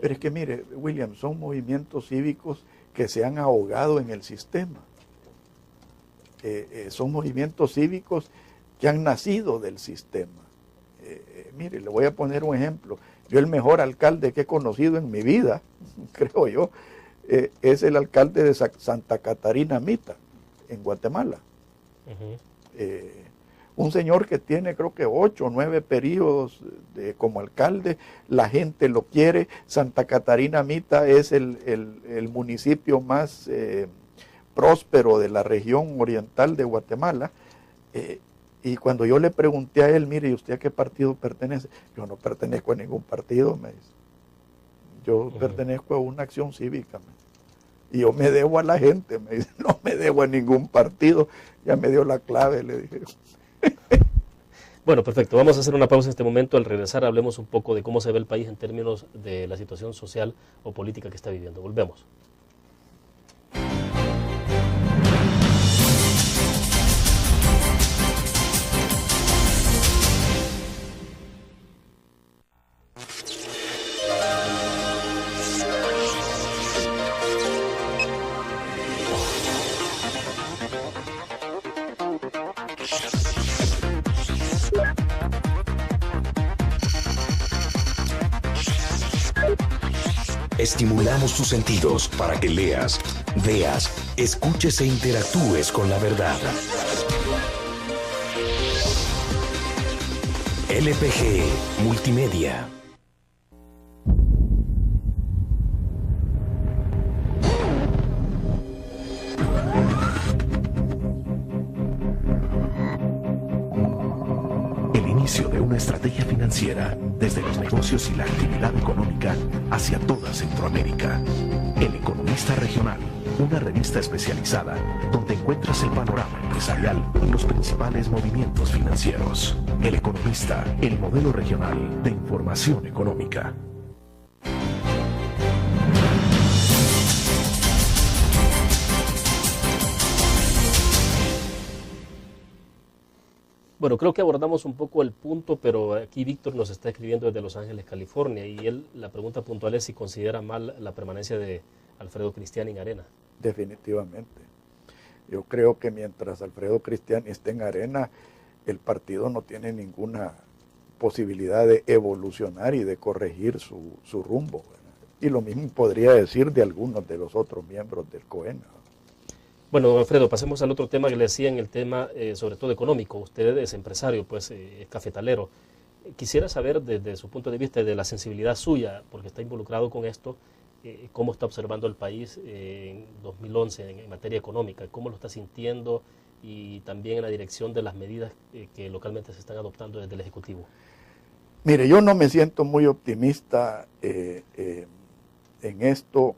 Pero es que mire, William, son movimientos cívicos que se han ahogado en el sistema. Son movimientos cívicos que han nacido del sistema. Mire, le voy a poner un ejemplo. Yo el mejor alcalde que he conocido en mi vida, creo yo, es el alcalde de Santa Catarina Mita, en Guatemala. Un señor que tiene creo que 8 o 9 periodos como alcalde, la gente lo quiere. Santa Catarina Mita es el municipio más próspero de la región oriental de Guatemala. Y cuando yo le pregunté a él, mire, ¿y usted a qué partido pertenece? Yo no pertenezco a ningún partido, me dice. Yo pertenezco a una acción cívica, me dice. Y yo me debo a la gente, me dice, no me debo a ningún partido. Ya me dio la clave, le dije. Bueno, perfecto. Vamos a hacer una pausa en este momento. Al regresar hablemos un poco de cómo se ve el país en términos de la situación social o política que está viviendo. Volvemos. Estimulamos tus sentidos para que leas, veas, escuches e interactúes con la verdad. LPG Multimedia. El inicio de una estrategia financiera desde los negocios y la actividad económica hacia toda Centroamérica. El Economista Regional, una revista especializada donde encuentras el panorama empresarial y los principales movimientos financieros. El Economista, el modelo regional de información económica. Bueno, creo que abordamos un poco el punto, pero aquí Víctor nos está escribiendo desde Los Ángeles, California, y él, la pregunta puntual es si considera mal la permanencia de Alfredo Cristiani en Arena. Definitivamente. Yo creo que mientras Alfredo Cristiani esté en Arena, el partido no tiene ninguna posibilidad de evolucionar y de corregir su rumbo, ¿verdad? Y lo mismo podría decir de algunos de los otros miembros del COENA. Bueno, don Alfredo, pasemos al otro tema que le decía en el tema, sobre todo económico. Usted es empresario, pues es cafetalero. Quisiera saber desde su punto de vista, de la sensibilidad suya, porque está involucrado con esto, cómo está observando el país en 2011 en materia económica, cómo lo está sintiendo y también en la dirección de las medidas que localmente se están adoptando desde el Ejecutivo. Mire, yo no me siento muy optimista en esto.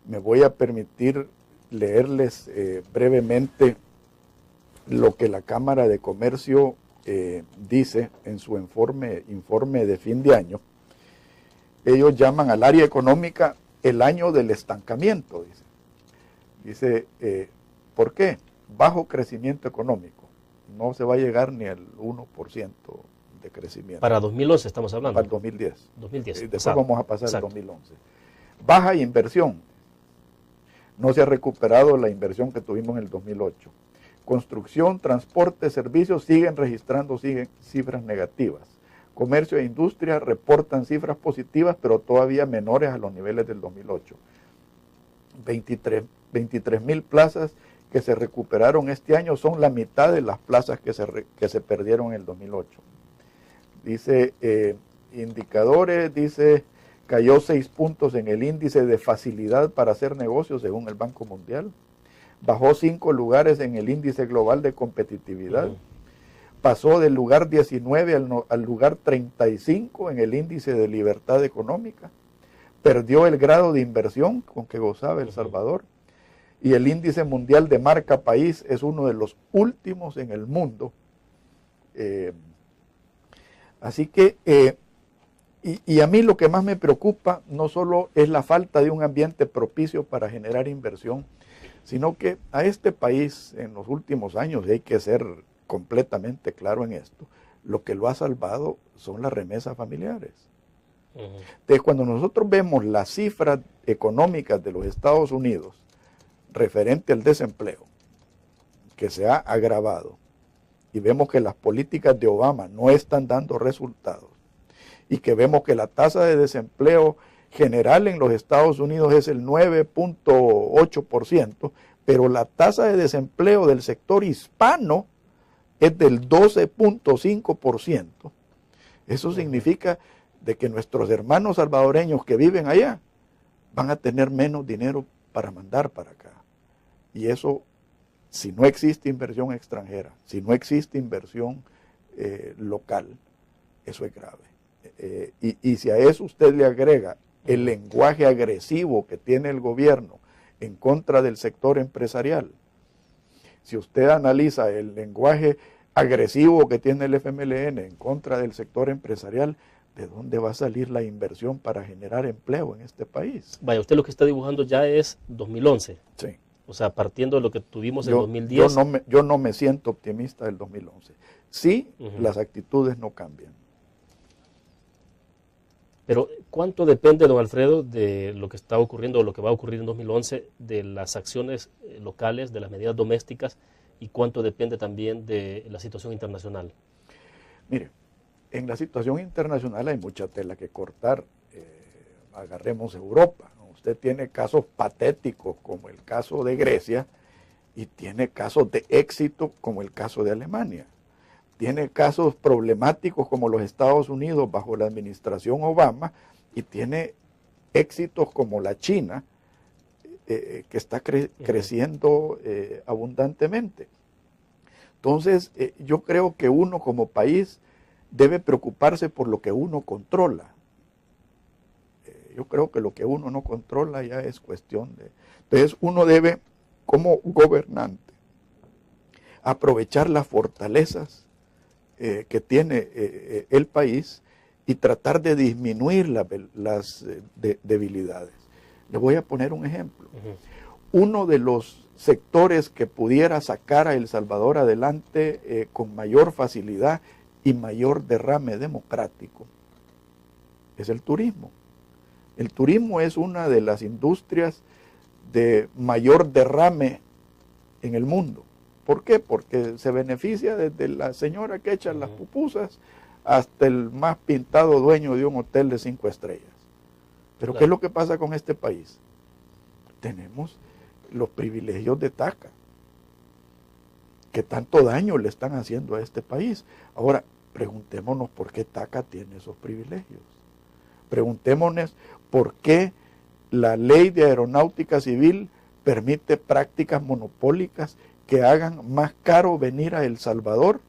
Me voy a permitir leerles brevemente lo que la Cámara de Comercio dice en su informe de fin de año. Ellos llaman al área económica el año del estancamiento, dice. ¿Por qué? Bajo crecimiento económico. No se va a llegar ni al 1% de crecimiento. Para 2011 estamos hablando. Para el 2010. 2010. Después vamos a pasar al 2011. Baja inversión. No se ha recuperado la inversión que tuvimos en el 2008. Construcción, transporte, servicios siguen registrando cifras negativas. Comercio e industria reportan cifras positivas, pero todavía menores a los niveles del 2008. 23,000 plazas que se recuperaron este año son la mitad de las plazas que se perdieron en el 2008. Dice, indicadores, dice, cayó 6 puntos en el índice de facilidad para hacer negocios según el Banco Mundial. Bajó 5 lugares en el índice global de competitividad. Pasó del lugar 19 al lugar 35 en el índice de libertad económica. Perdió el grado de inversión con que gozaba El Salvador. Y el índice mundial de marca país es uno de los últimos en el mundo. Así que, y a mí lo que más me preocupa no solo es la falta de un ambiente propicio para generar inversión, sino que a este país en los últimos años, y hay que ser completamente claro en esto, lo que lo ha salvado son las remesas familiares. Entonces, cuando nosotros vemos las cifras económicas de los Estados Unidos referente al desempleo, que se ha agravado, y vemos que las políticas de Obama no están dando resultados, y que vemos que la tasa de desempleo general en los Estados Unidos es el 9.8%, pero la tasa de desempleo del sector hispano es del 12.5%. Eso significa de que nuestros hermanos salvadoreños que viven allá van a tener menos dinero para mandar para acá. Y eso, si no existe inversión extranjera, si no existe inversión local, eso es grave. Y si a eso usted le agrega el lenguaje agresivo que tiene el gobierno en contra del sector empresarial, si usted analiza el lenguaje agresivo que tiene el FMLN en contra del sector empresarial, ¿de dónde va a salir la inversión para generar empleo en este país? Vaya, usted lo que está dibujando ya es 2011. Sí. O sea, partiendo de lo que tuvimos en 2010. Yo no me siento optimista del 2011. Sí, las actitudes no cambian. Pero, ¿cuánto depende, don Alfredo, de lo que está ocurriendo o lo que va a ocurrir en 2011, de las acciones locales, de las medidas domésticas, y cuánto depende también de la situación internacional? Mire, en la situación internacional hay mucha tela que cortar. Agarremos Europa. Usted tiene casos patéticos como el caso de Grecia y tiene casos de éxito como el caso de Alemania. Tiene casos problemáticos como los Estados Unidos bajo la administración Obama y tiene éxitos como la China que está creciendo abundantemente. Entonces, yo creo que uno como país debe preocuparse por lo que uno controla. Yo creo que lo que uno no controla ya es cuestión de... Entonces, uno debe, como gobernante, aprovechar las fortalezas que tiene el país y tratar de disminuir las debilidades. Le voy a poner un ejemplo. Uno de los sectores que pudiera sacar a El Salvador adelante con mayor facilidad y mayor derrame democrático es el turismo. El turismo es una de las industrias de mayor derrame en el mundo. ¿Por qué? Porque se beneficia desde la señora que echa las pupusas hasta el más pintado dueño de un hotel de 5 estrellas. Pero ¿qué es lo que pasa con este país? Tenemos los privilegios de Taca, que tanto daño le están haciendo a este país. Ahora, preguntémonos por qué Taca tiene esos privilegios. Preguntémonos por qué la ley de aeronáutica civil permite prácticas monopólicas que hagan más caro venir a El Salvador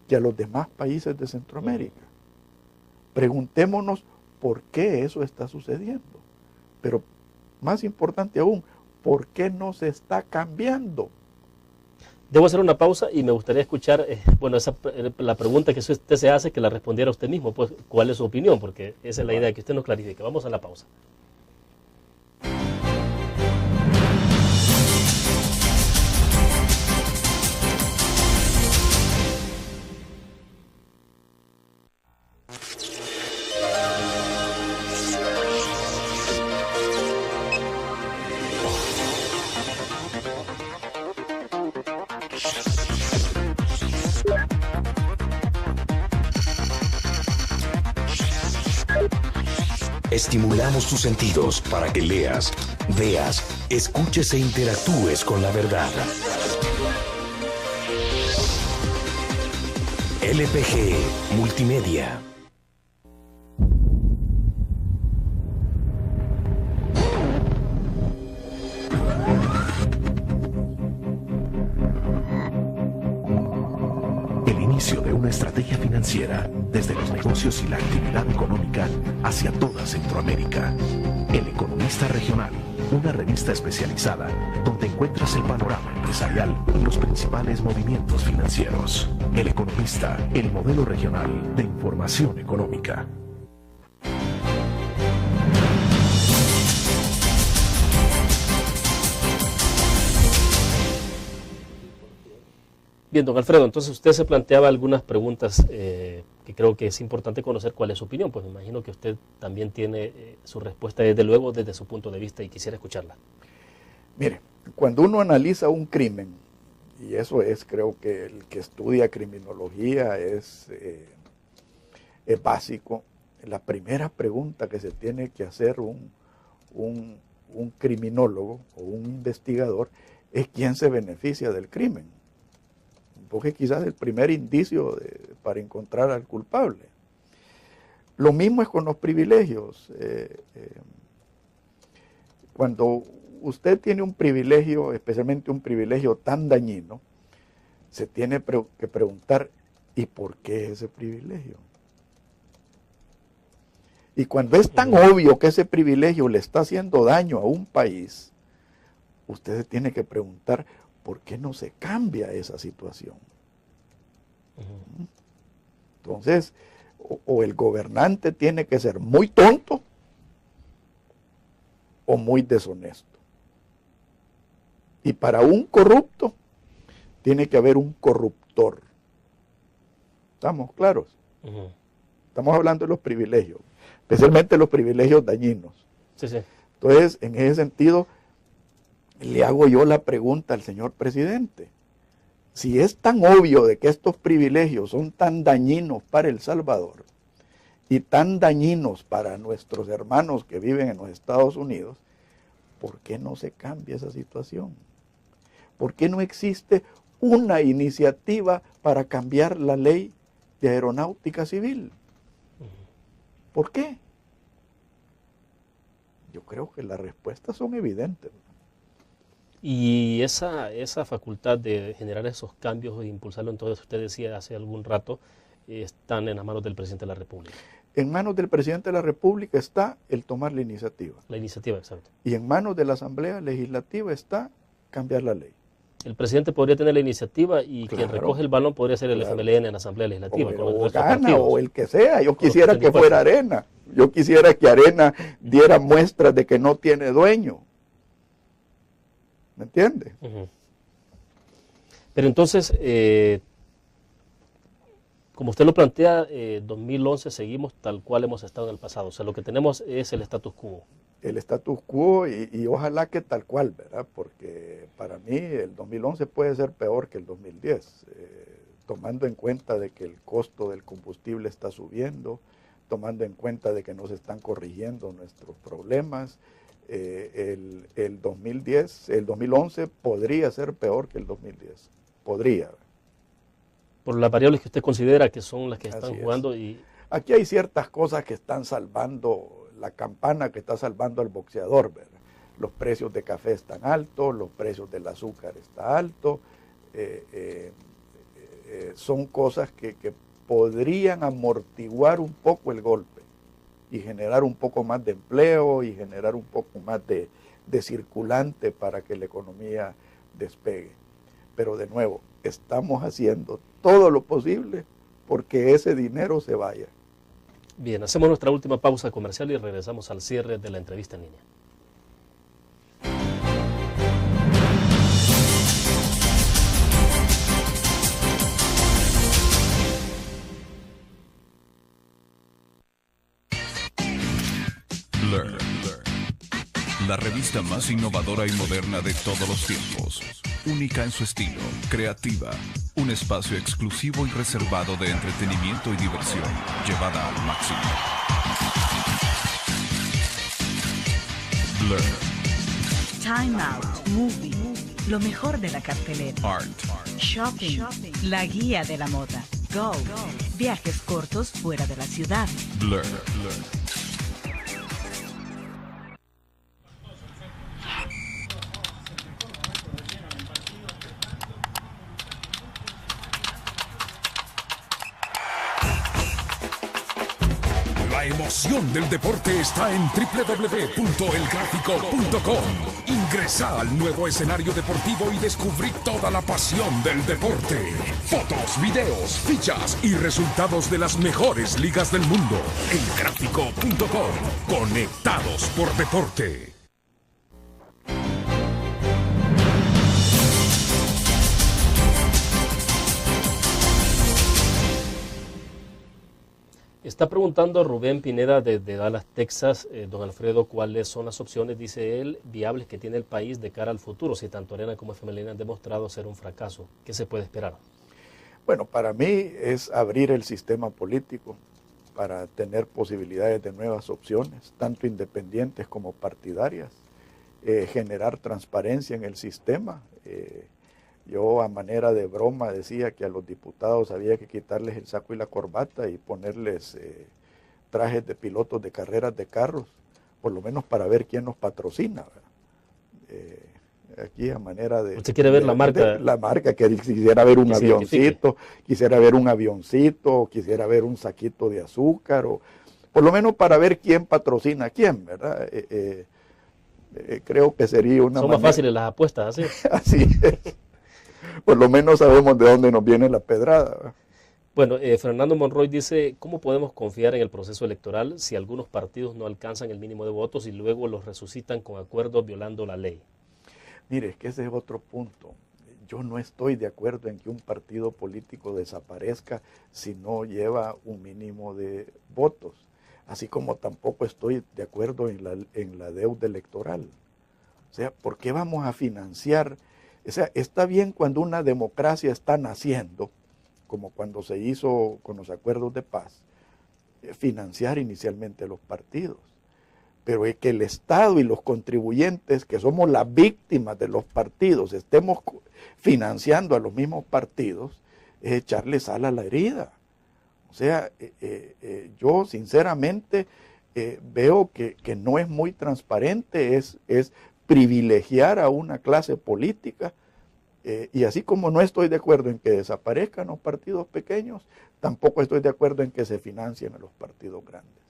que a los demás países de Centroamérica. Preguntémonos por qué eso está sucediendo. Pero más importante aún, ¿por qué no se está cambiando? Debo hacer una pausa y me gustaría escuchar, la pregunta que usted se hace, que la respondiera usted mismo, pues, ¿cuál es su opinión? Porque esa es la idea, que usted nos clarifique. Vamos a la pausa. Estimulamos tus sentidos para que leas, veas, escuches e interactúes con la verdad. LPG Multimedia. El inicio de una estrategia financiera desde los negocios y la actividad económica hacia toda Centroamérica. El Economista Regional, una revista especializada donde encuentras el panorama empresarial y los principales movimientos financieros. El Economista, el modelo regional de información económica. Bien, don Alfredo, entonces usted se planteaba algunas preguntas que creo que es importante conocer cuál es su opinión, pues me imagino que usted también tiene su respuesta desde luego desde su punto de vista y quisiera escucharla. Mire, cuando uno analiza un crimen, y eso es, creo que el que estudia criminología es básico, la primera pregunta que se tiene que hacer un criminólogo o un investigador es quién se beneficia del crimen. Porque quizás el primer indicio para encontrar al culpable. Lo mismo es con los privilegios. Cuando usted tiene un privilegio, especialmente un privilegio tan dañino, se tiene que preguntar, ¿y por qué ese privilegio? Y cuando es tan obvio que ese privilegio le está haciendo daño a un país, usted se tiene que preguntar, ¿por qué no se cambia esa situación? Entonces, o el gobernante tiene que ser muy tonto o muy deshonesto. Y para un corrupto, tiene que haber un corruptor. ¿Estamos claros? Estamos hablando de los privilegios, especialmente los privilegios dañinos. Sí, sí. Entonces, en ese sentido, le hago yo la pregunta al señor presidente. Si es tan obvio de que estos privilegios son tan dañinos para El Salvador y tan dañinos para nuestros hermanos que viven en los Estados Unidos, ¿por qué no se cambia esa situación? ¿Por qué no existe una iniciativa para cambiar la ley de aeronáutica civil? ¿Por qué? Yo creo que las respuestas son evidentes. Y esa facultad de generar esos cambios e impulsarlo, entonces usted decía hace algún rato, están en las manos del presidente de la República. En manos del presidente de la República está el tomar la iniciativa. La iniciativa, exacto. Y en manos de la Asamblea Legislativa está cambiar la ley. El presidente podría tener la iniciativa y Claro. quien recoge el balón podría ser el FMLN en la Asamblea Legislativa. O Gana o el que sea. Yo quisiera que fuera Arena. Yo quisiera que Arena diera muestras de que no tiene dueño. ¿Me entiende? Pero entonces, como usted lo plantea, 2011 seguimos tal cual hemos estado en el pasado. O sea, lo que tenemos es el status quo. El status quo y ojalá que tal cual, ¿verdad? Porque para mí el 2011 puede ser peor que el 2010, tomando en cuenta de que el costo del combustible está subiendo, tomando en cuenta de que nos están corrigiendo nuestros problemas. El 2011 podría ser peor que el 2010, podría. Por las variables que usted considera que son las que están Así es. jugando. Y Aquí hay ciertas cosas que están salvando, la campana que está salvando al boxeador, ¿verdad? Los precios de café están altos, los precios del azúcar están altos, son cosas que podrían amortiguar un poco el golpe y generar un poco más de empleo y generar un poco más de circulante para que la economía despegue. Pero de nuevo, estamos haciendo todo lo posible porque ese dinero se vaya. bien, hacemos nuestra última pausa comercial y regresamos al cierre de la entrevista en línea. Learn. La revista más innovadora y moderna de todos los tiempos. Única en su estilo, creativa. Un espacio exclusivo y reservado de entretenimiento y diversión, llevada al máximo. Learn. Time Out, Movie, lo mejor de la cartelera. Art. Shopping, la guía de la moda. Go, viajes cortos fuera de la ciudad. Blur. La emoción del deporte está en www.elgráfico.com. Ingresa al nuevo escenario deportivo y descubrí toda la pasión del deporte. Fotos, videos, fichas y resultados de las mejores ligas del mundo. Elgráfico.com. Conectados por deporte. Está preguntando Rubén Pineda desde Dallas, Texas, don Alfredo, ¿cuáles son las opciones, dice él, viables que tiene el país de cara al futuro? Si tanto Arena como FMLN han demostrado ser un fracaso, ¿qué se puede esperar? Bueno, para mí es abrir el sistema político, para tener posibilidades de nuevas opciones, tanto independientes como partidarias, generar transparencia en el sistema. Yo a manera de broma decía que a los diputados había que quitarles el saco y la corbata y ponerles trajes de pilotos de carreras de carros, por lo menos para ver quién nos patrocina. Aquí a manera de... ¿Usted quiere ver la marca? La marca, que quisiera ver un avioncito, quisiera ver un avioncito, quisiera ver un saquito de azúcar, o por lo menos para ver quién patrocina a quién, ¿verdad? Creo que sería una Son más fáciles las apuestas, así. Así es. Por lo menos sabemos de dónde nos viene la pedrada, ¿verdad? Bueno, Fernando Monroy dice, ¿cómo podemos confiar en el proceso electoral si algunos partidos no alcanzan el mínimo de votos y luego los resucitan con acuerdos violando la ley? Mire, es que ese es otro punto. Yo no estoy de acuerdo en que un partido político desaparezca si no lleva un mínimo de votos, así como tampoco estoy de acuerdo en la deuda electoral. O sea, ¿por qué vamos a financiar? O sea, está bien cuando una democracia está naciendo, como cuando se hizo con los acuerdos de paz, financiar inicialmente los partidos. Pero es que el Estado y los contribuyentes, que somos las víctimas de los partidos, estemos financiando a los mismos partidos, es echarle sal a la herida. O sea, yo sinceramente veo que no es muy transparente, es privilegiar a una clase política. Y así como no estoy de acuerdo en que desaparezcan los partidos pequeños, tampoco estoy de acuerdo en que se financien a los partidos grandes.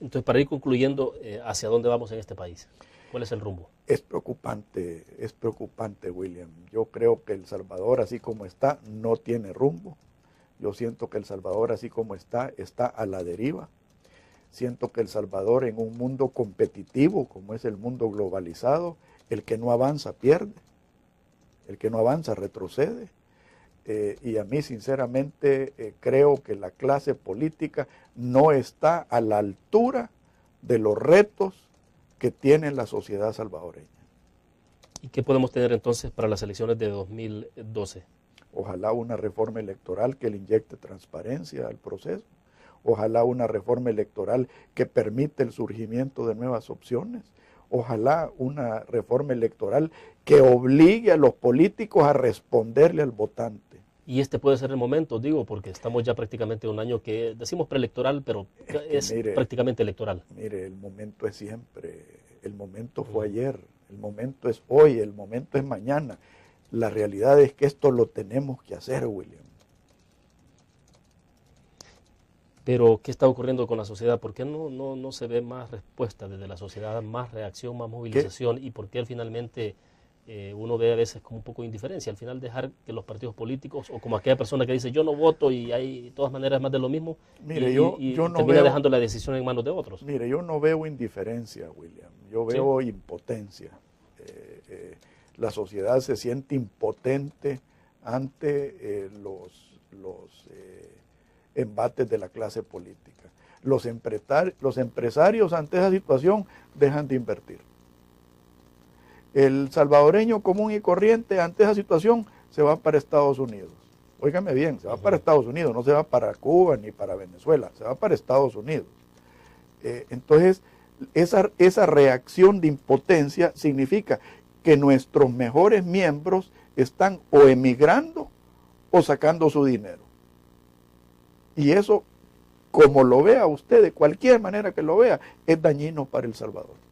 Entonces, para ir concluyendo, ¿hacia dónde vamos en este país? ¿Cuál es el rumbo? Es preocupante, William. Yo creo que El Salvador, así como está, no tiene rumbo. Yo siento que El Salvador, así como está a la deriva. Siento que El Salvador, en un mundo competitivo, como es el mundo globalizado, el que no avanza pierde, el que no avanza retrocede. Y a mí, sinceramente, creo que la clase política no está a la altura de los retos que tiene la sociedad salvadoreña. ¿Y qué podemos tener entonces para las elecciones de 2012? Ojalá una reforma electoral que le inyecte transparencia al proceso. Ojalá una reforma electoral que permita el surgimiento de nuevas opciones. Ojalá una reforma electoral que obligue a los políticos a responderle al votante. Y este puede ser el momento, digo, porque estamos ya prácticamente un año que decimos preelectoral, pero es prácticamente electoral. Mire, el momento es siempre, el momento fue ayer, el momento es hoy, el momento es mañana. La realidad es que esto lo tenemos que hacer, William. Pero, ¿qué está ocurriendo con la sociedad? ¿Por qué no se ve más respuesta desde la sociedad, más reacción, más movilización? ¿Y por qué finalmente uno ve a veces como un poco de indiferencia? Al final dejar que los partidos políticos, o como aquella persona que dice yo no voto y hay de todas maneras más de lo mismo, mire, y yo no termina veo, dejando la decisión en manos de otros. Mire, yo no veo indiferencia, William. Yo veo impotencia. La sociedad se siente impotente ante los embates de la clase política. Los empresarios ante esa situación dejan de invertir. El salvadoreño común y corriente ante esa situación se va para Estados Unidos. Óigame bien, se va para Estados Unidos, no se va para Cuba ni para Venezuela, se va para Estados Unidos. Entonces, esa reacción de impotencia significa que nuestros mejores miembros están o emigrando o sacando su dinero. Y eso, como lo vea usted, de cualquier manera que lo vea, es dañino para El Salvador.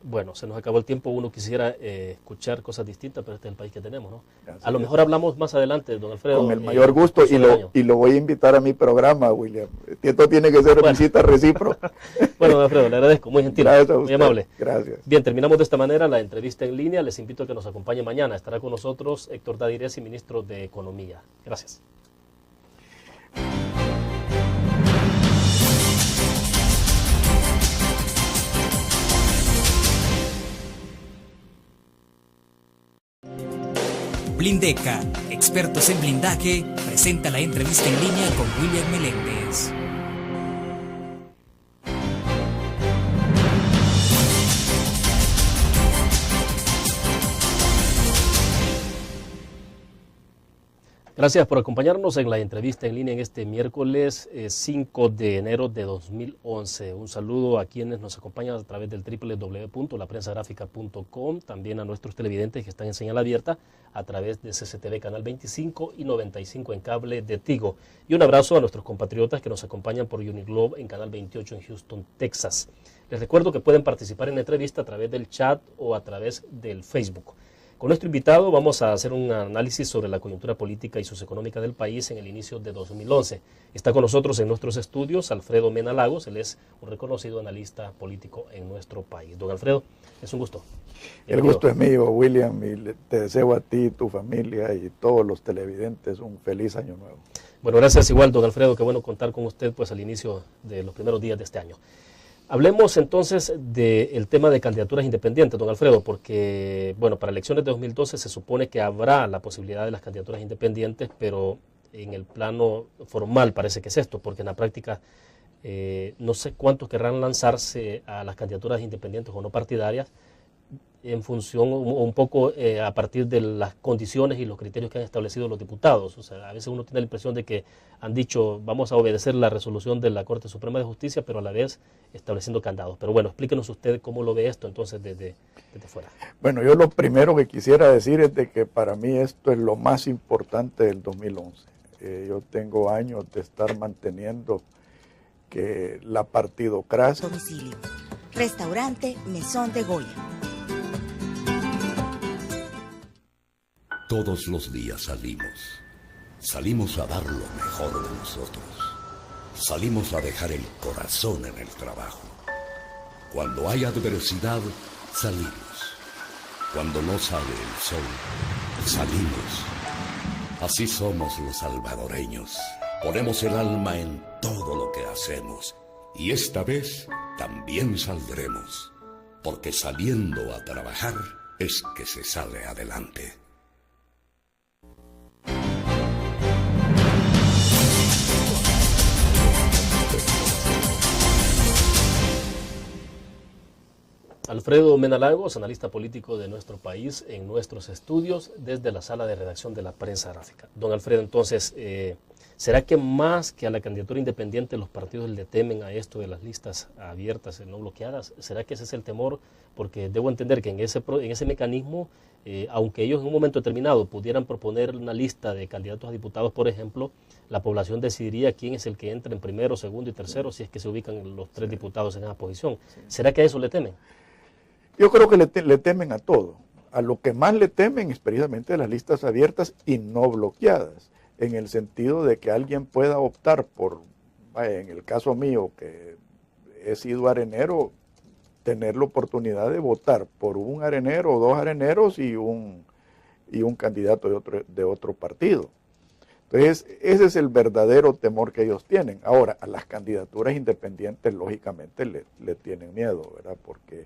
Bueno, se nos acabó el tiempo, uno quisiera escuchar cosas distintas, pero este es el país que tenemos, ¿no? A lo mejor hablamos más adelante, don Alfredo. Con el mayor gusto, y lo voy a invitar a mi programa, William. Esto tiene que ser visita recíproca. Bueno, don Alfredo, le agradezco, muy gentil, muy amable. Gracias. Bien, terminamos de esta manera la entrevista en línea. Les invito a que nos acompañe mañana. Estará con nosotros Héctor Dadiresi, ministro de Economía. Gracias. Blindeca, expertos en blindaje, presenta la entrevista en línea con William Meléndez. Gracias por acompañarnos en la entrevista en línea en este miércoles 5 de enero de 2011. Un saludo a quienes nos acompañan a través del www.laprensagráfica.com, también a nuestros televidentes que están en señal abierta a través de CCTV Canal 25 y 95 en cable de Tigo. Y un abrazo a nuestros compatriotas que nos acompañan por Uniglobe en Canal 28 en Houston, Texas. Les recuerdo que pueden participar en la entrevista a través del chat o a través del Facebook. Con nuestro invitado vamos a hacer un análisis sobre la coyuntura política y socioeconómica del país en el inicio de 2011. Está con nosotros en nuestros estudios Alfredo Mena Lagos, él es un reconocido analista político en nuestro país. Don Alfredo, es un gusto. El gusto es mío, William, y te deseo a ti, tu familia y todos los televidentes un feliz año nuevo. Bueno, gracias igual, don Alfredo, qué bueno contar con usted pues al inicio de los primeros días de este año. Hablemos entonces del tema de candidaturas independientes, don Alfredo, porque, bueno, para elecciones de 2012 se supone que habrá la posibilidad de las candidaturas independientes, pero en el plano formal parece que es esto, porque en la práctica no sé cuántos querrán lanzarse a las candidaturas independientes o no partidarias en función un poco a partir de las condiciones y los criterios que han establecido los diputados. O sea, a veces uno tiene la impresión de que han dicho vamos a obedecer la resolución de la Corte Suprema de Justicia, pero a la vez estableciendo candados. Pero bueno, explíquenos usted cómo lo ve esto entonces desde fuera. Bueno, yo lo primero que quisiera decir es de que para mí esto es lo más importante del 2011. Yo tengo años de estar manteniendo que la partidocracia... Domicilio. Restaurante Mesón de Goya. Todos los días salimos a dar lo mejor de nosotros, salimos a dejar el corazón en el trabajo. Cuando hay adversidad, salimos. Cuando no sale el sol, salimos. Así somos los salvadoreños. Ponemos el alma en todo lo que hacemos. Y esta vez también saldremos. Porque saliendo a trabajar es que se sale adelante. Alfredo Mena Lagos, analista político de nuestro país, en nuestros estudios desde la sala de redacción de la Prensa Gráfica. Don Alfredo, entonces, ¿será que más que a la candidatura independiente los partidos le temen a esto de las listas abiertas y no bloqueadas? ¿Será que ese es el temor? Porque debo entender que en ese mecanismo, aunque ellos en un momento determinado pudieran proponer una lista de candidatos a diputados, por ejemplo, la población decidiría quién es el que entra en primero, segundo y tercero si es que se ubican los tres diputados en esa posición. ¿Será que a eso le temen? Yo creo que le temen a todo. A lo que más le temen es precisamente las listas abiertas y no bloqueadas, en el sentido de que alguien pueda optar por, en el caso mío, que he sido arenero, tener la oportunidad de votar por un arenero o dos areneros y un candidato de otro partido. Entonces, ese es el verdadero temor que ellos tienen. Ahora, a las candidaturas independientes, lógicamente, le tienen miedo, ¿verdad? Porque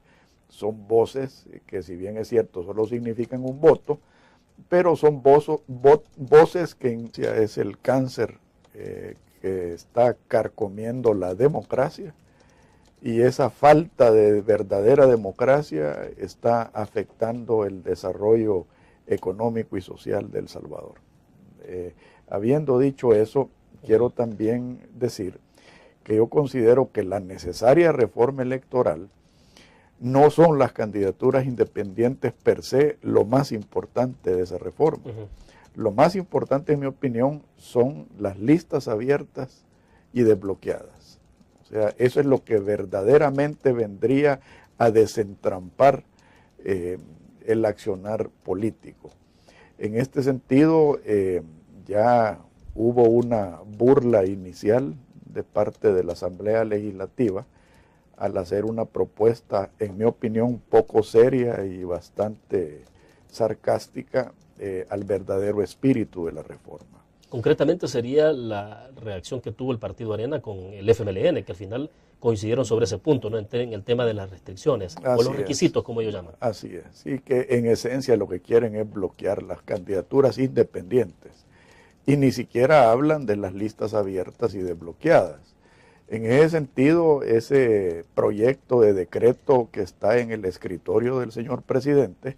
son voces que, si bien es cierto, solo significan un voto, pero son voces que es el cáncer que está carcomiendo la democracia, y esa falta de verdadera democracia está afectando el desarrollo económico y social de El Salvador. Habiendo dicho eso, quiero también decir que yo considero que la necesaria reforma electoral no son las candidaturas independientes per se lo más importante de esa reforma. Lo más importante, en mi opinión, son las listas abiertas y desbloqueadas. O sea, eso es lo que verdaderamente vendría a desentrampar el accionar político. En este sentido, ya hubo una burla inicial de parte de la Asamblea Legislativa al hacer una propuesta, en mi opinión, poco seria y bastante sarcástica al verdadero espíritu de la reforma. Concretamente sería la reacción que tuvo el Partido Arena con el FMLN, que al final coincidieron sobre ese punto, ¿no? En el tema de las restricciones, o los requisitos, como ellos llaman. Así es, sí, que en esencia lo que quieren es bloquear las candidaturas independientes, y ni siquiera hablan de las listas abiertas y desbloqueadas. En ese sentido, ese proyecto de decreto que está en el escritorio del señor presidente,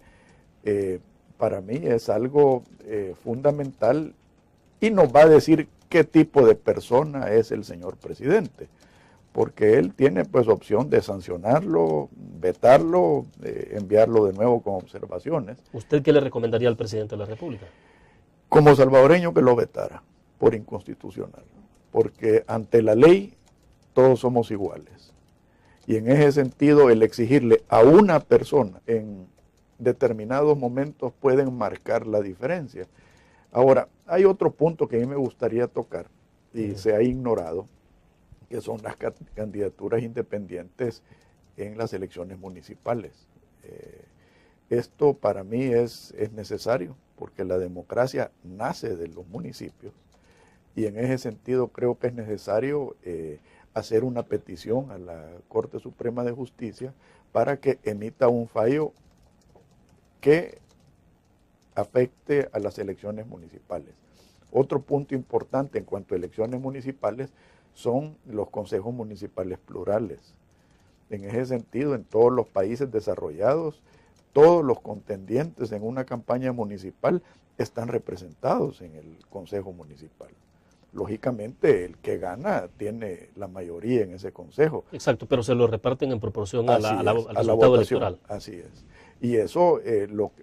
para mí es algo fundamental y nos va a decir qué tipo de persona es el señor presidente, porque él tiene pues opción de sancionarlo, vetarlo, enviarlo de nuevo con observaciones. ¿Usted qué le recomendaría al presidente de la República? Como salvadoreño, que lo vetara por inconstitucional, porque ante la ley todos somos iguales. Y en ese sentido, el exigirle a una persona en determinados momentos pueden marcar la diferencia. Ahora, hay otro punto que a mí me gustaría tocar y se ha ignorado, que son las candidaturas independientes en las elecciones municipales. Esto para mí es necesario, porque la democracia nace de los municipios, y en ese sentido creo que es necesario hacer una petición a la Corte Suprema de Justicia para que emita un fallo que afecte a las elecciones municipales. Otro punto importante en cuanto a elecciones municipales son los consejos municipales plurales. En ese sentido, en todos los países desarrollados, todos los contendientes en una campaña municipal están representados en el consejo municipal. Lógicamente, el que gana tiene la mayoría en ese consejo. Exacto, pero se lo reparten en proporción al resultado votación, electoral. Así es. Y eso,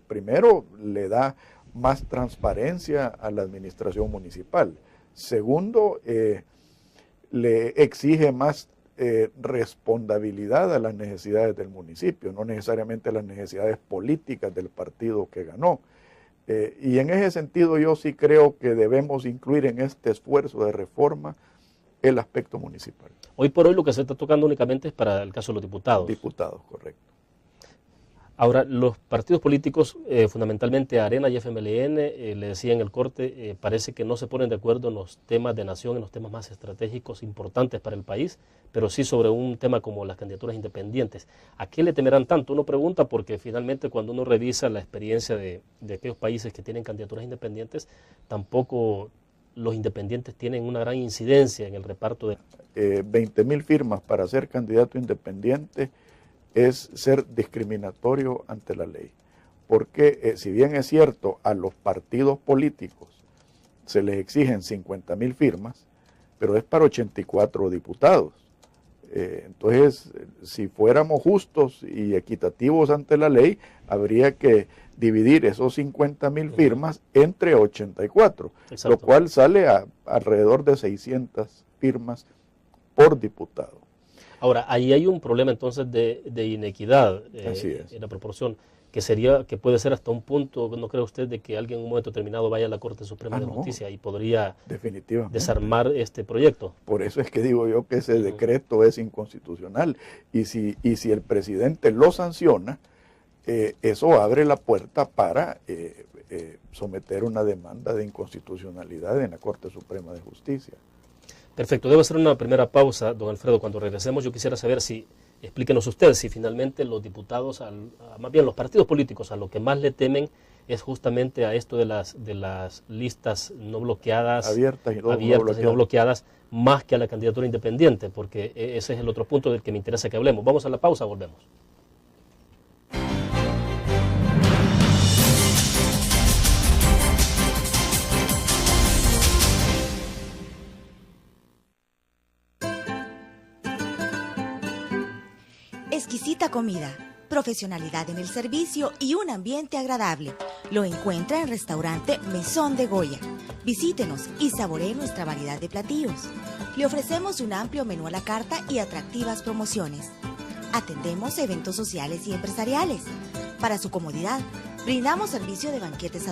primero, le da más transparencia a la administración municipal. Segundo, le exige más responsabilidad a las necesidades del municipio, no necesariamente a las necesidades políticas del partido que ganó. Y en ese sentido yo sí creo que debemos incluir en este esfuerzo de reforma el aspecto municipal. Hoy por hoy lo que se está tocando únicamente es para el caso de los diputados. Diputados, correcto. Ahora, los partidos políticos, fundamentalmente Arena y FMLN, le decía en el corte, parece que no se ponen de acuerdo en los temas de nación, en los temas más estratégicos importantes para el país, pero sí sobre un tema como las candidaturas independientes. ¿A qué le temerán tanto? Uno pregunta porque finalmente cuando uno revisa la experiencia de aquellos países que tienen candidaturas independientes, tampoco los independientes tienen una gran incidencia en el reparto de... 20.000 firmas para ser candidato independiente es ser discriminatorio ante la ley, porque si bien es cierto a los partidos políticos se les exigen 50.000 firmas, pero es para 84 diputados. Entonces, si fuéramos justos y equitativos ante la ley, habría que dividir esos 50.000 firmas entre 84, Exacto. Lo cual sale a alrededor de 600 firmas por diputado. Ahora, ahí hay un problema entonces de inequidad en la proporción, que puede ser hasta un punto, ¿no cree usted, de que alguien en un momento determinado vaya a la Corte Suprema de Justicia y podría desarmar este proyecto? Por eso es que digo yo que ese decreto es inconstitucional, y si el presidente lo sanciona, eso abre la puerta para someter una demanda de inconstitucionalidad en la Corte Suprema de Justicia. Perfecto, debo hacer una primera pausa, don Alfredo. Cuando regresemos yo quisiera saber explíquenos usted, si finalmente los diputados, más bien los partidos políticos, a lo que más le temen es justamente a esto de las listas no bloqueadas, abiertas y no bloqueadas, más que a la candidatura independiente, porque ese es el otro punto del que me interesa que hablemos. Vamos a la pausa, volvemos. Exquisita comida, profesionalidad en el servicio y un ambiente agradable. Lo encuentra en restaurante Mesón de Goya. Visítenos y saboree nuestra variedad de platillos. Le ofrecemos un amplio menú a la carta y atractivas promociones. Atendemos eventos sociales y empresariales. Para su comodidad, brindamos servicio de banquetes